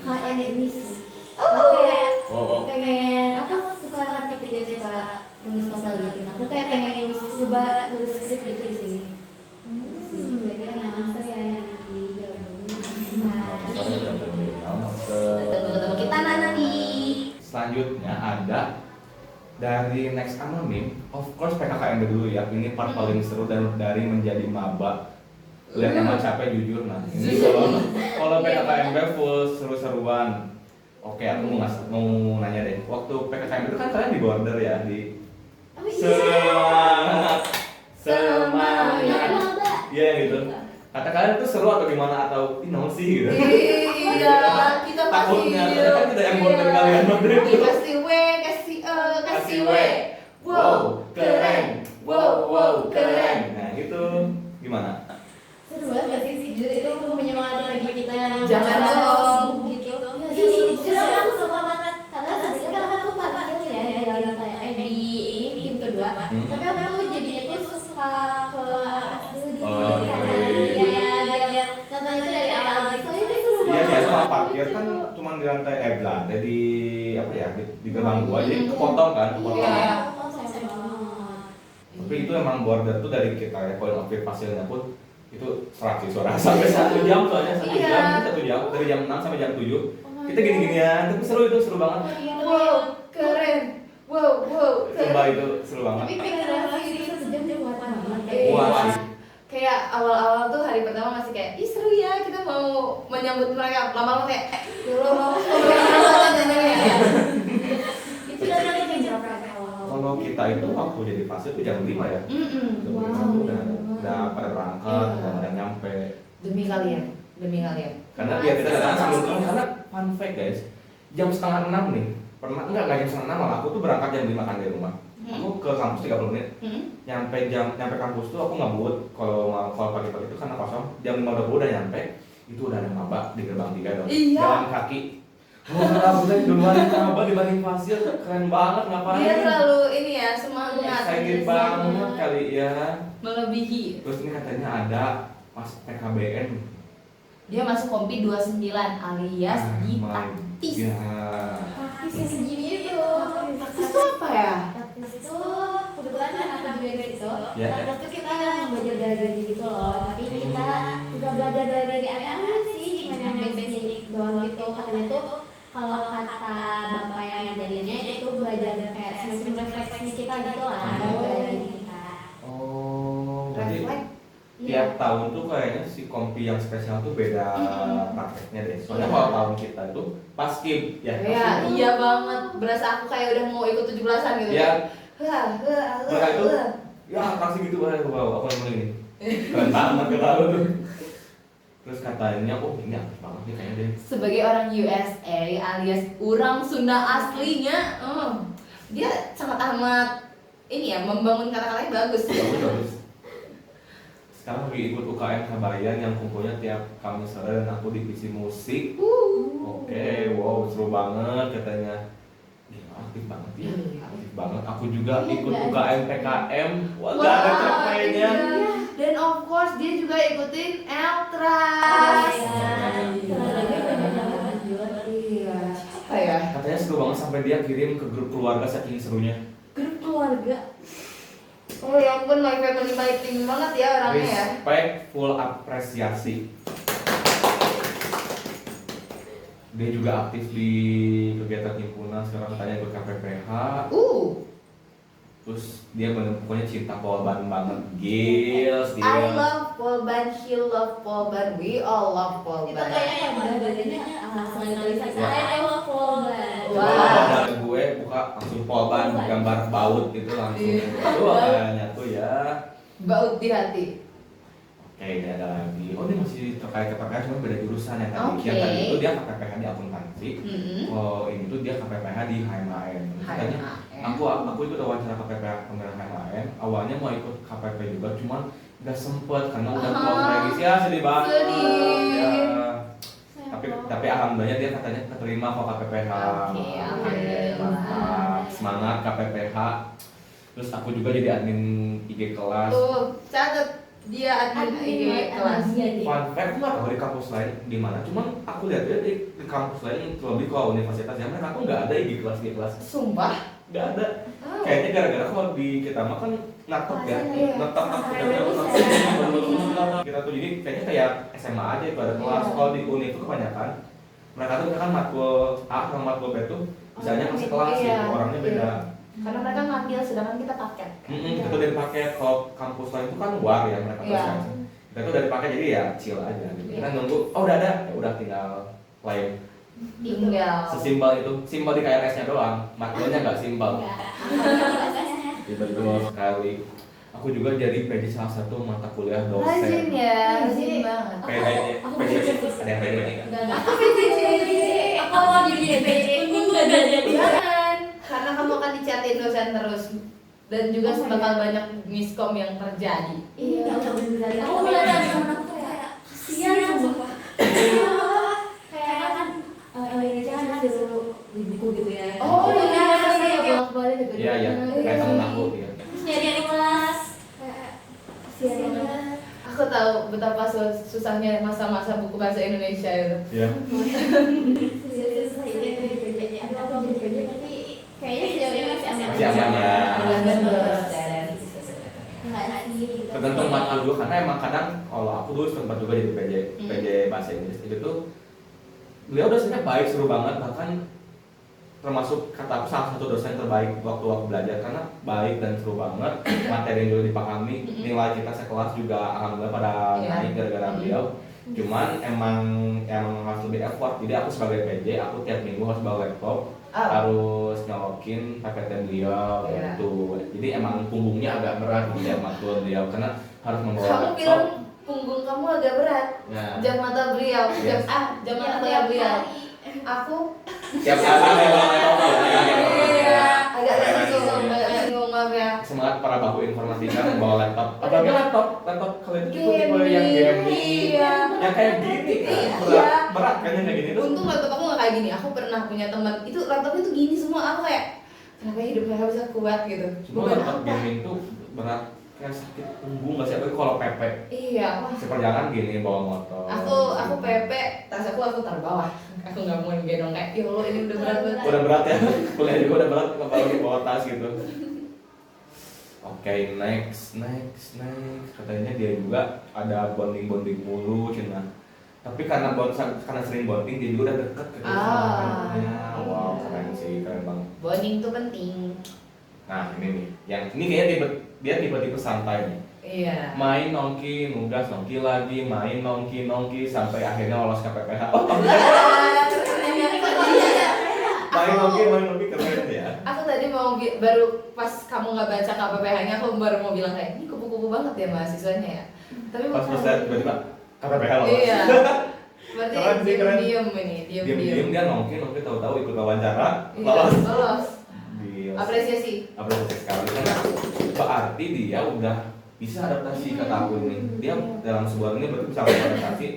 D: UKM ini sih.
A: Oh.
D: Pengen aku suka ketik dia suka nulis novel gitu. Aku kayak pengen coba nulis skrip gitu di sini. Jadi master ya yang
B: Ketemu kita Nana nih.
A: Selanjutnya ada dari next anonim, of course PKKMB dulu ya. Ini part paling seru dan dari menjadi maba. Lihat emang capek jujur nah. Ini kalau PKKMB full seru-seruan. Oke, aku mau nanya deh. Waktu PKKMB itu kan kalian di border ya di semangat. Iya gitu. Kata kalian itu seru atau gimana atau naon sih gitu?
B: Iya, kita pasti
A: Takutnya kan tidak yang border kalian border itu.
B: kasih W, kasih E, kasih W.
A: wow, keren, wow, keren. Nah itu gimana?
D: Seru banget gak sih? Jujur itu menyemangati lagi kita.
B: Jangan dong.
D: Gitu. Jujur aku suka banget. Karena sebenarnya kan aku parkir ya yang kayak di tim kedua. Tapi aku jadinya tuh suka ke
A: Oh,
D: iya. Contohnya itu dari awal gitu. Itu seru
A: Iya
D: banget.
A: biasa kalau parkir kan cuma di lantai lantai di apa ya di gerbang gua jadi kepotong kan, kepotong.
B: Iya.
A: Tapi itu emang border tuh dari kita ya point of view hasilnya pun itu serak sih suara sampai 1 jam soalnya 1
B: Iya.
A: jam 1 jam dari jam 6 sampai jam 7 kita gini-ginian tapi seru itu seru banget.
B: Wow, keren. Wow,
A: Coba
B: keren.
A: itu seru banget.
D: Tapi pikiran lagi itu sejam dia kuat banget.
A: Wah,
B: Iya.
A: sih.
B: Kayak awal-awal tuh hari pertama masih kayak, ih seru ya kita mau menyambut mereka. Lama-lama kayak, ya Allah,
D: Itu dari jam berapa awal?
A: Kalau kita itu waktu jadi fase itu jam 5 ya. Jam 5
D: Wow.
A: tuh udah pada berangkat, udah nyampe.
B: Demi kalian.
A: Karena biar kita datang sebelum jam karena fun fact guys, jam setengah 6 nih. Pernah enggak jam setengah 6 malah aku tuh berangkat jam 5 kan dari rumah. Aku ke kampus 30 menit. Nyampe kampus tuh aku ngebut kalau pagi-pagi itu karena kosong. Jam 5.20 udah nyampe. Itu udah ada maba di gerbang 3 dong.
B: Iya.
A: Jalan kaki. Wah, udah duluan maba dibanding pasir keren banget ngapain?
B: Dia terlalu ini ya semangat.
A: Excited banget kali ya.
B: Melebihi.
A: Terus ini katanya ada pas PKBN.
B: Dia masuk kompi 29 alias di taktis.
A: Ya.
D: Praktis segini itu.
B: Taktis itu apa ya?
D: Praktis itu kebetulan kan aku juga gitu.
A: Ya.
D: Waktu kita belajar dari gitu loh. Tapi kita juga belajar dari anak-anak sih. Gimana yang basic doang gitu. Katanya tuh kalau kata bapak yang ngajarinnya itu belajar kayak semacam refleksi kita gitu lah dari kita.
A: Oh, jadi
B: Refleks.
A: tiap tahun tuh kayaknya si kompi yang spesial tuh beda prakteknya deh. Soalnya kalau tahun kita itu pas skip ya.
B: Iya, iya banget. Berasa aku kayak udah mau ikut 17-an gitu.
A: Ya,
B: Wah,
A: itu ya atraksi gitu banget wow, aku yang ini. Keren banget kata lu tuh. Terus katanya, oh ini aktif banget nih kayaknya deh.
B: Sebagai orang USA alias orang Sunda aslinya, dia sangat amat ini ya membangun kata-katanya bagus.
A: Bagus. Sekarang lagi ikut UKM Kabayan yang kumpulnya tiap Kamis sore dan aku divisi musik. Oke, wow seru banget katanya. Gila, aktif banget ya, aktif banget. Aku juga ikut UKM PKM. Wah, gak ada capeknya.
B: Dan of course dia juga ikutin Eltras. Iya. Apa ya?
A: Katanya seru banget sampai dia kirim ke grup keluarga saking serunya.
B: Grup keluarga. Oh ya ampun, my family my team banget ya orangnya ya.
A: Respect, full apresiasi. Dia juga aktif di kegiatan himpunan, sekarang katanya ikut KPPH. Terus dia pokoknya cinta Polban banget. Gils dia.
B: I love Polban, she love Polban, we all love
D: Itu
B: Polban.
D: kayaknya yang badannya langsung tulisan I love Polban.
B: Wah.
A: Dari gue buka langsung Polban gambar baut itu langsung. Itu kayaknya tuh ya.
B: Baut di hati.
A: Oke, ini ada lagi. Oh, ini masih terkait KPPH cuma beda jurusan ya tadi.
B: Oke.
A: Yang tadi itu dia KPPH di akuntansi. Oh, ini tuh dia KPPH di HMAN. Katanya aku ikut wawancara KPPH penggerak HMAN. Awalnya mau ikut KPP juga, cuman nggak sempet karena udah close revisi ya sedih banget.
B: Sedih.
A: Ya. Tapi alhamdulillah dia katanya keterima kok KPPH.
B: Oke, alhamdulillah.
A: Mantap. Semangat KPPH. Terus aku juga jadi admin IG kelas.
B: Tuh, catat dia admin IG kelas.
A: Fun fact, aku nggak tahu di kampus lain di mana. Cuman aku lihat dia di kampus lain lebih ke universitas yang mereka tuh nggak ada IG kelas.
B: Sumpah.
A: Nggak ada.
B: Oh.
A: Kayaknya gara-gara kalau di kita mah kan natok ya,
B: Iya.
A: natok. Kita tuh jadi kayaknya kayak SMA aja itu ada kelas. Kalau di uni itu kebanyakan mereka tuh kan matkul A sama matkul B tuh misalnya masih kelas
B: Iya,
A: gitu, orangnya beda.
B: iya. Karena mereka ngambil sedangkan kita paket.
A: Itu dari paket. Kalau kampus lain itu kan war ya mereka tuh.
B: Iya.
A: Kita tuh dari paket jadi ya chill aja. Gitu. Kita
B: Iya.
A: nunggu, oh udah ada, ya udah tinggal klaim.
B: Tinggal.
A: Sesimpel itu, simpel di KRS-nya doang, matkulnya nggak simpel. Betul sekali. Aku juga jadi PJ salah satu mata kuliah
B: Rajin
A: dosen.
B: ya, rajin banget.
A: Ada yang PJ nggak?
D: Aku PJJ. Aku mau jadi PJJ. Enggak jadi.
B: Jangan, karena kamu akan dicatin dosen terus. dan juga bakal banyak miskom yang terjadi.
D: Iya, aku mulai dari temen aku tuh kayak kasihan sumpah. Kayak kan Indonesia kan disuruh buku gitu ya.
B: Oh iya,
D: iya,
B: bolak-balik gitu.
A: Iya iya, kayak temen aku ya.
D: Terus nyari kelas kayak kasihan banget.
B: Aku tahu betapa susahnya masa-masa buku bahasa Indonesia itu.
A: Iya.
D: Susah itu di PJ. Aduh, aku jadi PJ tapi kayaknya sejauh ini masih aman.
A: Masih aman ya.
D: Enggak lagi gitu.
A: Tergantung matkul juga karena emang kadang kalau aku dulu sempat juga jadi PJ bahasa Inggris itu tuh beliau dosennya baik, seru banget, bahkan termasuk kata aku salah satu dosen terbaik waktu aku belajar karena baik dan seru banget, materi yang juga dipahami, nilai kita sekelas juga alhamdulillah pada naik gara-gara beliau. Cuman emang harus lebih effort. Jadi aku sebagai PJ aku tiap minggu harus bawa laptop, harus nyolokin PPT beliau gitu. Jadi emang punggungnya agak berat di tiap matkul beliau karena harus membawa
B: Kamu
A: laptop.
B: bilang punggung kamu agak berat.
A: Ya.
B: Jam mata beliau,
A: Yes.
B: jam mata beliau. Aku
A: Tiap kali bawa laptop
B: agak tersinggung, maaf ya.
A: semangat para bahu informatika membawa laptop. Apalagi laptop kalian tipe-tipe yang gaming,
B: Iya.
A: yang kayak gini kan,
B: Iya.
A: berat kan yang kayak gini tuh.
B: Untung laptop aku nggak kayak gini. Aku pernah punya teman itu laptopnya tuh gini semua. Aku kayak kenapa hidup mereka bisa kuat gitu.
A: Cuma
B: Bukan
A: laptop
B: apa.
A: gaming tuh berat, kayak sakit punggung nggak sih? Apalagi kalau pepek.
B: Iya. Wah.
A: Seperjalanan gini bawa motor.
B: Aku pepe, tas aku taruh bawah. Aku nggak mau gendong kayak, ya Allah ini udah berat banget.
A: Udah berat ya, kuliah juga udah berat, apalagi bawa tas gitu. Oke, next. Katanya dia juga ada bonding mulu, Cina. Tapi karena sering bonding, dia juga udah deket ke sama. Wow, keren sih, keren banget.
B: Bonding tuh penting.
A: Nah ini nih, ini kayaknya dia tipe-tipe santai nih.
B: Iya.
A: Main nongki, nugas nongki lagi, main nongki sampai akhirnya lolos KPPH. Main nongki keren ya.
B: Aku tadi baru pas kamu nggak baca KPPH-nya, aku baru mau bilang kayak ini kupu-kupu banget ya mahasiswanya ya. Tapi
A: Pas lihat tiba-tiba KPPH lolos.
B: Iya. Berarti
A: Keren sih, keren.
B: diem ini, diem.
A: Diam-diam dia nongki tahu-tahu ikut wawancara,
B: Iya,
A: lolos.
B: lolos.
A: Gila.
B: Apresiasi.
A: Apresiasi sekali kan. Berarti dia udah bisa adaptasi ke tahun ini. Dia dalam sebuah ini berarti bisa adaptasi.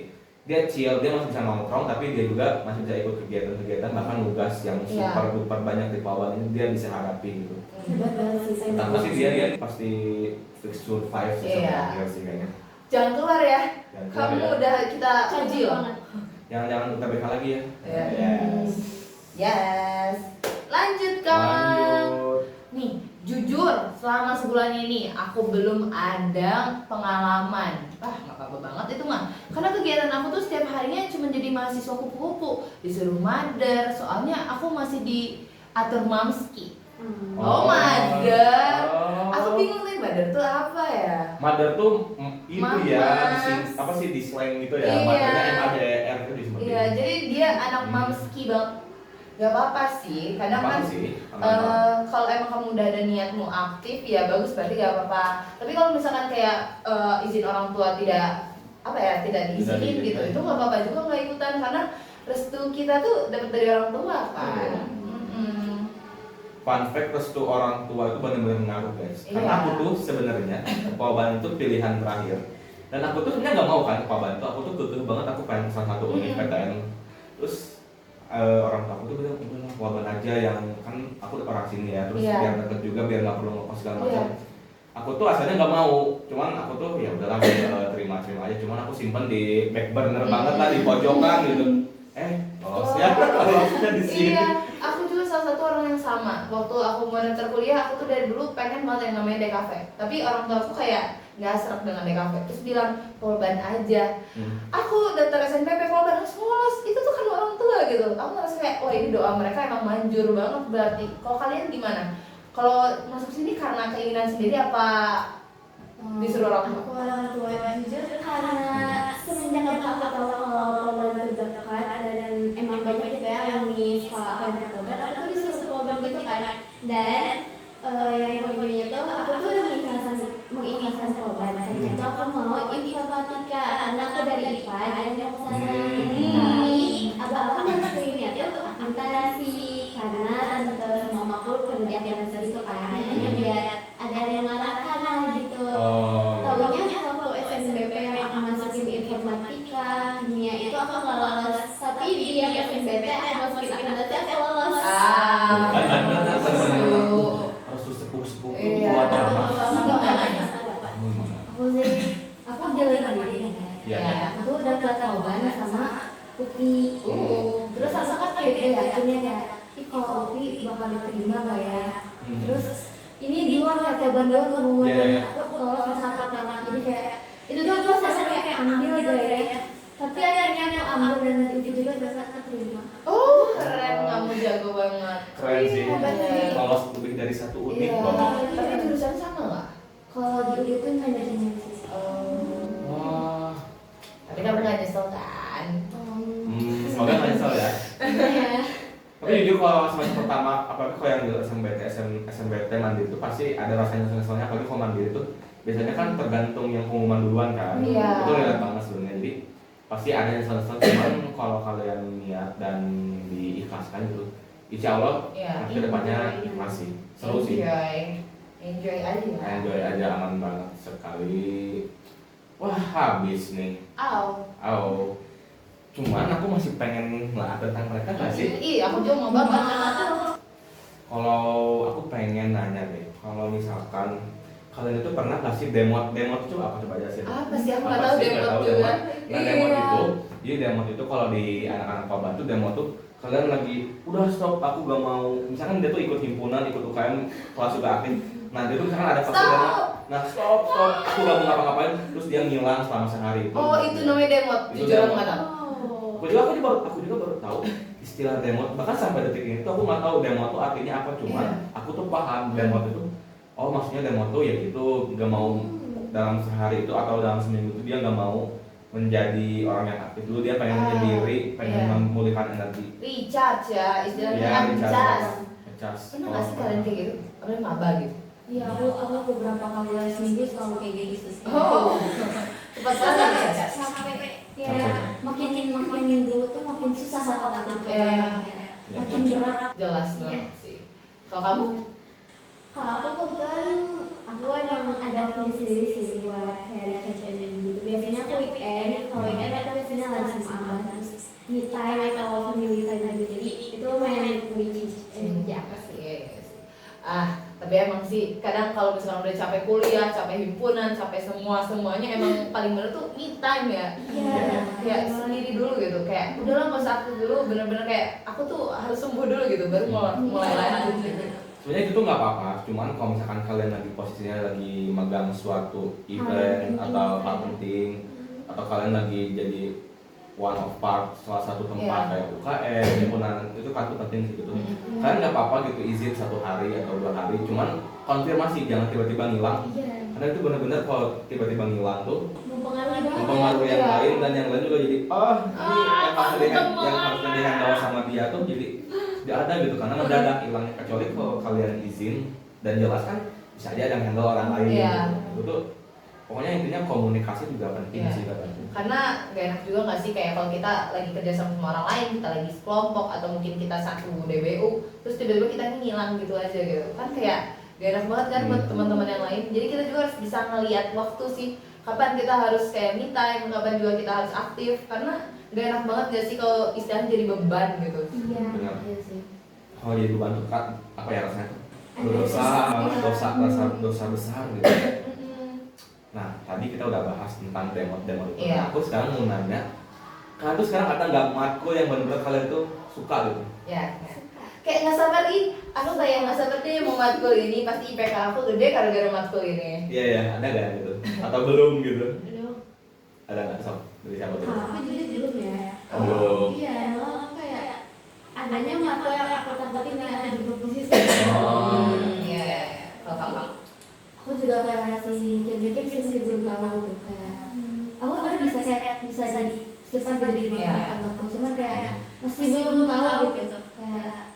A: Dia chill, dia masih bisa nongkrong, tapi dia juga masih bisa ikut kegiatan-kegiatan, bahkan nugas yang super duper banyak di bawah ini dia bisa hadapi gitu.
D: Hebat banget sih saya.
A: Tapi sih dia pasti fix survive sih sama dia sih kayaknya.
B: Jangan keluar ya.
A: Jangan keluar
B: Kamu
A: ya.
B: udah kita uji loh.
A: Jangan UTBK lagi ya.
B: Yes. Yes. Lanjut kawan.
A: Lanjut.
B: Nih, jujur selama sebulan ini aku belum ada pengalaman. Nggak apa-apa banget itu mah. Karena kegiatan aku tuh setiap harinya cuma jadi mahasiswa kupu-kupu, disuruh mader. Soalnya aku masih diatur mamski. Oh, mader. Aku bingung nih mader tuh apa ya?
A: Mader tuh itu
B: Mamas.
A: apa sih di slang gitu ya.
B: Iya.
A: Madernya MADR itu disebut.
B: Iya, jadi dia anak mamski banget. Gak apa-apa sih, kadang kan
A: sih?
B: kalau emang kamu udah ada niatmu aktif ya bagus, berarti gak apa-apa. Tapi kalau misalkan kayak izin orang tua tidak diizinin gitu, itu gak apa-apa juga nggak ikutan karena restu kita tuh dapat dari orang tua kan.
A: Fun fact, restu orang tua itu benar-benar ngaruh guys. Karena
B: Iya.
A: aku tuh sebenarnya Pawaban itu pilihan terakhir. Dan aku tuh sebenarnya nggak mau kan Pawaban itu. Aku tuh kekeh banget aku pengen salah satu univ PTN. Terus orang tua aku tuh bilang udah Pawaban aja yang kan aku orang sini ya. Terus
B: Iya.
A: biar deket juga biar nggak perlu ngekos segala macam.
B: Iya.
A: Aku tuh asalnya nggak mau, cuman aku tuh ya udahlah terima aja. Cuman aku simpen di back burner banget lah di pojokan gitu. Lolosnya lolosnya di sini.
B: Iya, aku juga salah satu orang yang sama. Waktu aku mau daftar kuliah, aku tuh dari dulu pengen banget yang namanya DKV. Tapi orang tua aku kayak nggak serak dengan DKV. Terus bilang Polban aja. Aku daftar SNPP Polban harus lolos. Itu tuh kan orang tua gitu. Aku ngerasa kayak wah ini doa mereka emang manjur banget berarti. Kalau kalian gimana? Kalau masuk sini karena keinginan sendiri apa disuruh orang tua?
D: Aku orang tua jujur karena semenjak aku tahu kalau program terdekat ada dan emang banyak juga yang di sekolah kan program aku tuh disuruh program gitu kan dan yang poinnya tuh aku tuh mengikhlaskan program saja tuh aku mau informatika karena aku dari IPA dan mau ke sana tapi abang-abang maksudnya tuh antara si karena tante mamaku kerja yang gitu kan hanya biar ada masukin akuntansi aku lolos.
A: Harus sepuh-sepuh
B: Iya.
A: buat apa?
D: Aku sih aku jalan lagi.
A: Iya.
D: Aku udah ketahuan sama Upi. Terus aku kan kayak yakinnya kayak, ih kalau Upi bakal diterima gak ya? Terus ini di luar kayak coban doang hubungan
A: Iya.
D: aku kalau sama kakak, jadi kayak itu tuh aku rasa kayak ambil gak ya? Tapi akhirnya aku ambil dan Upi juga bisa keterima.
B: Oh, keren, kamu jago banget.
A: Keren sih.
B: Iya.
A: Lolos lebih dari 1 unit
B: Iya.
A: loh.
B: Tapi jurusan sama nggak?
D: Kalau di Upi kan manajemen sih.
A: Wah.
B: Tapi kamu nggak nyesel kan?
A: Semoga nggak nyesel ya.
D: Iya.
A: Tapi jujur kalau semester pertama, apalagi kalau yang di SMBT mandiri itu pasti ada rasanya nyesel-nyeselnya. Apalagi kalau mandiri itu biasanya kan tergantung yang pengumuman duluan kan.
B: Iya.
A: Itu relate banget sebenarnya. Jadi pasti ada yang nyesel-nyesel. Cuman kalau kalian niat dan diikhlaskan gitu, insya Allah
B: Iya.
A: nanti depannya ikhlas sih. Seru sih.
B: Enjoy aja.
A: Enjoy aja, aman banget sekali. Wah, habis nih.
B: Aw.
A: Cuman aku masih pengen lah tentang mereka nggak sih?
B: Iya, aku juga mau banget.
A: Kalau aku pengen nanya deh, kalau misalkan kalian itu pernah nggak sih demot itu apa coba aja sih?
B: Apa sih, aku
A: Apa
B: nggak tahu
A: sih?
B: demot
A: Nggak tahu
B: juga.
A: Nah demot itu, jadi demot itu kalau di anak-anak Koban tuh demot tuh kalian lagi udah stop, aku gak mau. Misalkan dia tuh ikut himpunan, ikut UKM, kelas juga aktif. Nah dia tuh misalkan ada pasti demot. Nah stop, aku gak mau ngapa-ngapain, terus dia ngilang selama sehari itu.
B: Oh, itu namanya demot.
A: Itu
B: Jujur aku
A: demot.
B: nggak tahu.
A: Aku juga baru tahu istilah demot. Bahkan sampai detik ini tuh aku nggak tahu demot tuh artinya apa. Cuman aku tuh paham demot itu. Oh maksudnya demot tuh ya gitu, nggak mau dalam sehari itu atau dalam seminggu itu dia nggak mau menjadi orang yang aktif dulu, dia pengen menyendiri, pengen memulihkan energi.
B: Recharge ya, istilahnya
A: Iya,
B: ngecas.
A: Ngecas.
B: Pernah nggak sih kalian kayak gitu? Kalian maba gitu?
D: Iya, aku beberapa kali dalam seminggu selalu kayak gitu sih.
B: Oh, cepat banget ya.
D: Ya, makin dulu tuh makin susah banget aku.
B: Iya.
D: Makin berat.
B: Jelas banget sih. Kalau kamu?
D: Kalau aku kebetulan aku ada waktu sendiri sih buat kayak recharge gitu. Biasanya aku weekend, kalau weekend aku biasanya lagi sama abang, terus me time atau family time gitu. Jadi itu lumayan recharge energi aku sih.
B: Tapi emang sih kadang kalau misalnya udah capek kuliah, capek himpunan, capek semuanya emang paling bener tuh me time ya.
D: Iya.
B: Kayak sendiri dulu gitu, kayak udahlah nggak usah aktif dulu, bener-bener kayak aku tuh harus sembuh dulu gitu, baru mulai lanjut gitu.
A: Sebenarnya itu nggak apa-apa. Cuman kalau misalkan kalian lagi posisinya lagi megang suatu event atau hal penting, atau kalian lagi jadi one of part salah satu tempat kayak UKM, himpunan, itu kan tuh penting sih gitu. Kalian nggak apa-apa gitu izin 1 hari atau 2 hari, cuman konfirmasi, jangan tiba-tiba ngilang. Karena itu benar-benar kalau tiba-tiba ngilang tuh mempengaruhi yang lain, dan yang lain juga jadi yang harusnya dihandle sama dia tuh jadi tidak ada gitu, karena mendadak hilangnya. Kecuali kalau kalian izin dan jelaskan, bisa aja ada yang handle orang lain. Itu tuh pokoknya intinya komunikasi juga penting sih katanya.
B: Karena gak enak juga nggak sih kayak kalau kita lagi kerja sama orang lain, kita lagi sekelompok atau mungkin kita satu DBU, terus tiba-tiba kita ngilang gitu aja gitu, kan kayak gak enak banget kan buat teman-teman yang lain. Jadi kita juga harus bisa ngelihat waktu sih, kapan kita harus kayak me time, kapan juga kita harus aktif, karena gak enak banget gak sih kalau istilahnya jadi beban gitu.
A: Benar.
D: Iya sih.
A: Kalau jadi beban tuh kan apa ya rasanya tuh? Dosa besar gitu. Nah, tadi kita udah bahas tentang demot itu. Nah, aku sekarang mau nanya, kalian tuh sekarang kata nggak matkul yang benar-benar kalian tuh suka gitu?
B: Ya. Kayak nggak sabar aku kayak nggak sabar deh mau matkul ini, pasti IPK aku gede gara-gara matkul ini.
A: Iya, ada nggak gitu? Atau belum gitu?
D: Belum.
A: Ada nggak sob? Dari siapa tuh?
D: Aku juga belum ya.
A: Belum.
D: Iya, kalau kayak adanya matkul yang aku takutin yang ada di posisi.
B: Iya. Kalau kamu?
D: Aku juga kayak masih mikir sih belum tahu gitu kayak aku kan bisa jadi cepat jadi atau cuman kayak masih belum tahu gitu kayak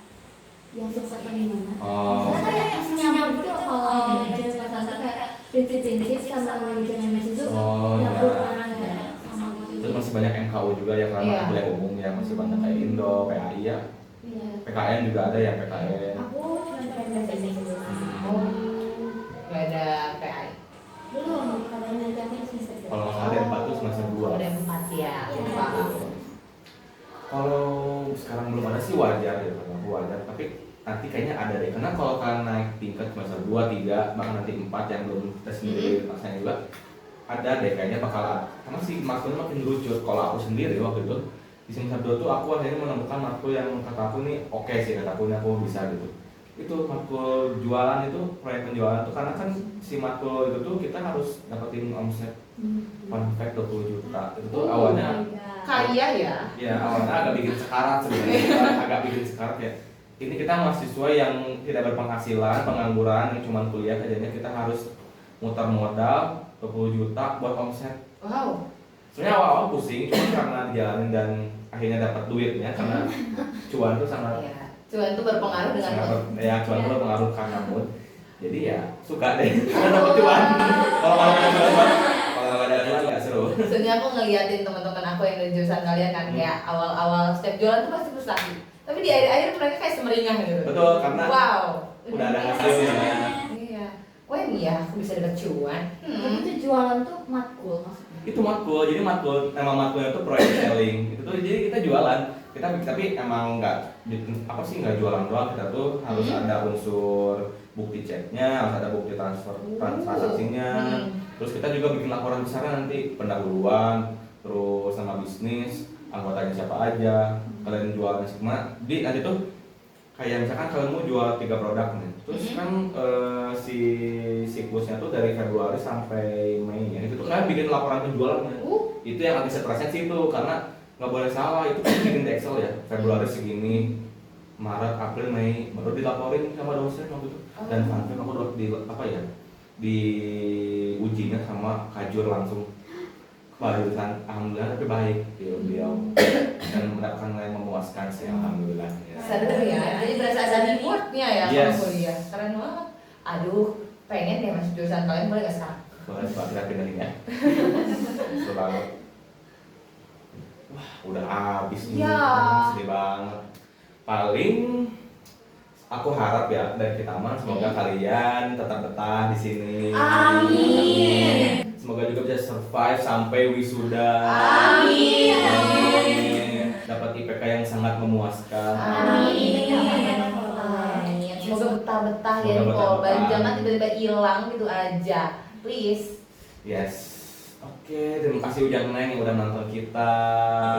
D: yang sesuatu gimana. Karena kayak masih nyambung gitu kalau jadi masalah kayak prinsip sama manajemen itu nyambung kayak sama gitu.
A: Terus masih banyak MKU juga ya, karena kuliah umum ya, masih banyak kayak Indo, PAI ya. PKN juga ada ya, PKN.
D: Aku cuma pengen belajar dulu.
B: Gak ada PI.
D: Belum, kalau nanti aku semester.
A: Kalau nggak salah ada 4 tuh semester 2.
B: Ada 4 ya. Lupa aku.
A: Kalau aku sekarang belum ada sih wajar ya, kata aku wajar. Tapi nanti kayaknya ada deh. Karena kalau kalian naik tingkat semester 2, 3, bahkan nanti 4 yang belum tes sendiri rasanya juga ada deh kayaknya bakal ada. Karena si matkulnya makin lucu. Kalau aku sendiri waktu itu di semester 2 tuh aku akhirnya menemukan matkul yang kata aku nih oke sih, kata aku ini aku bisa gitu. Itu matkul jualan itu, proyek penjualan tuh karena kan si matkul itu tuh kita harus dapetin omset fun fact 20 juta. Itu tuh awalnya
B: Kaya ya.
A: ya awalnya agak bikin sekarat sebenarnya. Agak bikin sekarat ya. Ini kita mahasiswa yang tidak berpenghasilan, pengangguran, yang cuma kuliah kayaknya kita harus muter modal 20 juta buat omset.
B: Wow.
A: Sebenarnya awal-awal pusing, cuma karena dijalanin dan akhirnya dapat duitnya karena cuan tuh sangat
B: Iya. Cuan itu berpengaruh dengan mood.
A: ya cuan tuh berpengaruh karena mood. Jadi ya suka deh karena dapat cuan. Kalau nggak ada cuan nggak seru.
B: Soalnya aku ngeliatin teman-teman aku yang dari jurusan kalian kan kayak awal-awal setiap jualan tuh pasti frustasi. Tapi di akhir-akhir mereka kayak semeringah gitu.
A: Betul, karena
B: wow.
A: udah ada hasilnya.
B: Iya. Wah ini ya aku bisa dapat cuan.
D: Tapi itu jualan tuh matkul maksudnya.
A: Itu matkul, jadi nama matkulnya itu project selling. Itu tuh jadi kita jualan. Kita tapi emang nggak nggak jualan doang, kita tuh harus ada unsur bukti ceknya, harus ada bukti transaksinya. Terus kita juga bikin laporan besar nanti pendahuluan, terus sama bisnis, anggotanya siapa aja, kalian jualnya semua. Di nanti tuh kayak misalkan kalian mau jual 3 produk nih, terus kan si siklusnya tuh dari Februari sampai Mei ya, itu tuh kalian bikin laporan penjualannya. Itu yang agak stresnya sih itu karena nggak boleh salah, itu kan bikin di Excel ya, Februari segini, Maret, April, Mei, baru dilaporin sama dosen waktu itu. Dan sampai aku di di ujinya sama kajur langsung barusan, alhamdulillah tapi baik beliau dan mendapatkan nilai memuaskan sih alhamdulillah.
B: Seru ya. Jadi berasa ada rewardnya ya
A: Yes.
B: kalau kuliah. Keren banget. Aduh, pengen deh masuk jurusan kalian, boleh nggak sekarang?
A: Boleh coba kita pindahin ya. Seru banget. Wah, udah habis nih.
B: Ya.
A: Sedih banget. Paling aku harap ya dari kita mah semoga kalian tetap betah di sini.
B: Amin.
A: Semoga juga bisa survive sampai wisuda.
B: Amin.
A: Amin. Dapat IPK yang sangat memuaskan.
B: Amin. Semoga betah-betah ya
A: Semoga
B: di Polban,
A: betah-betah.
B: jangan tiba-tiba hilang gitu aja. Please.
A: Yes. Oke, terima kasih Ujang Neng yang udah nonton kita.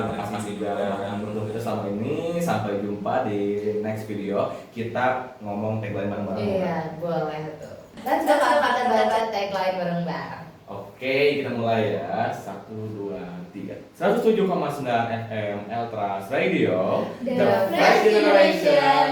A: Terima kasih juga yang menonton kita selama ini. Sampai jumpa di next video. Kita ngomong tagline bareng-bareng.
B: Iya, boleh tuh. Let's go kata-kata tagline bareng-bareng.
A: Oke, kita mulai ya. 1, 2, 3. 107,9 FM Eltras Radio.
D: The Fresh Generation.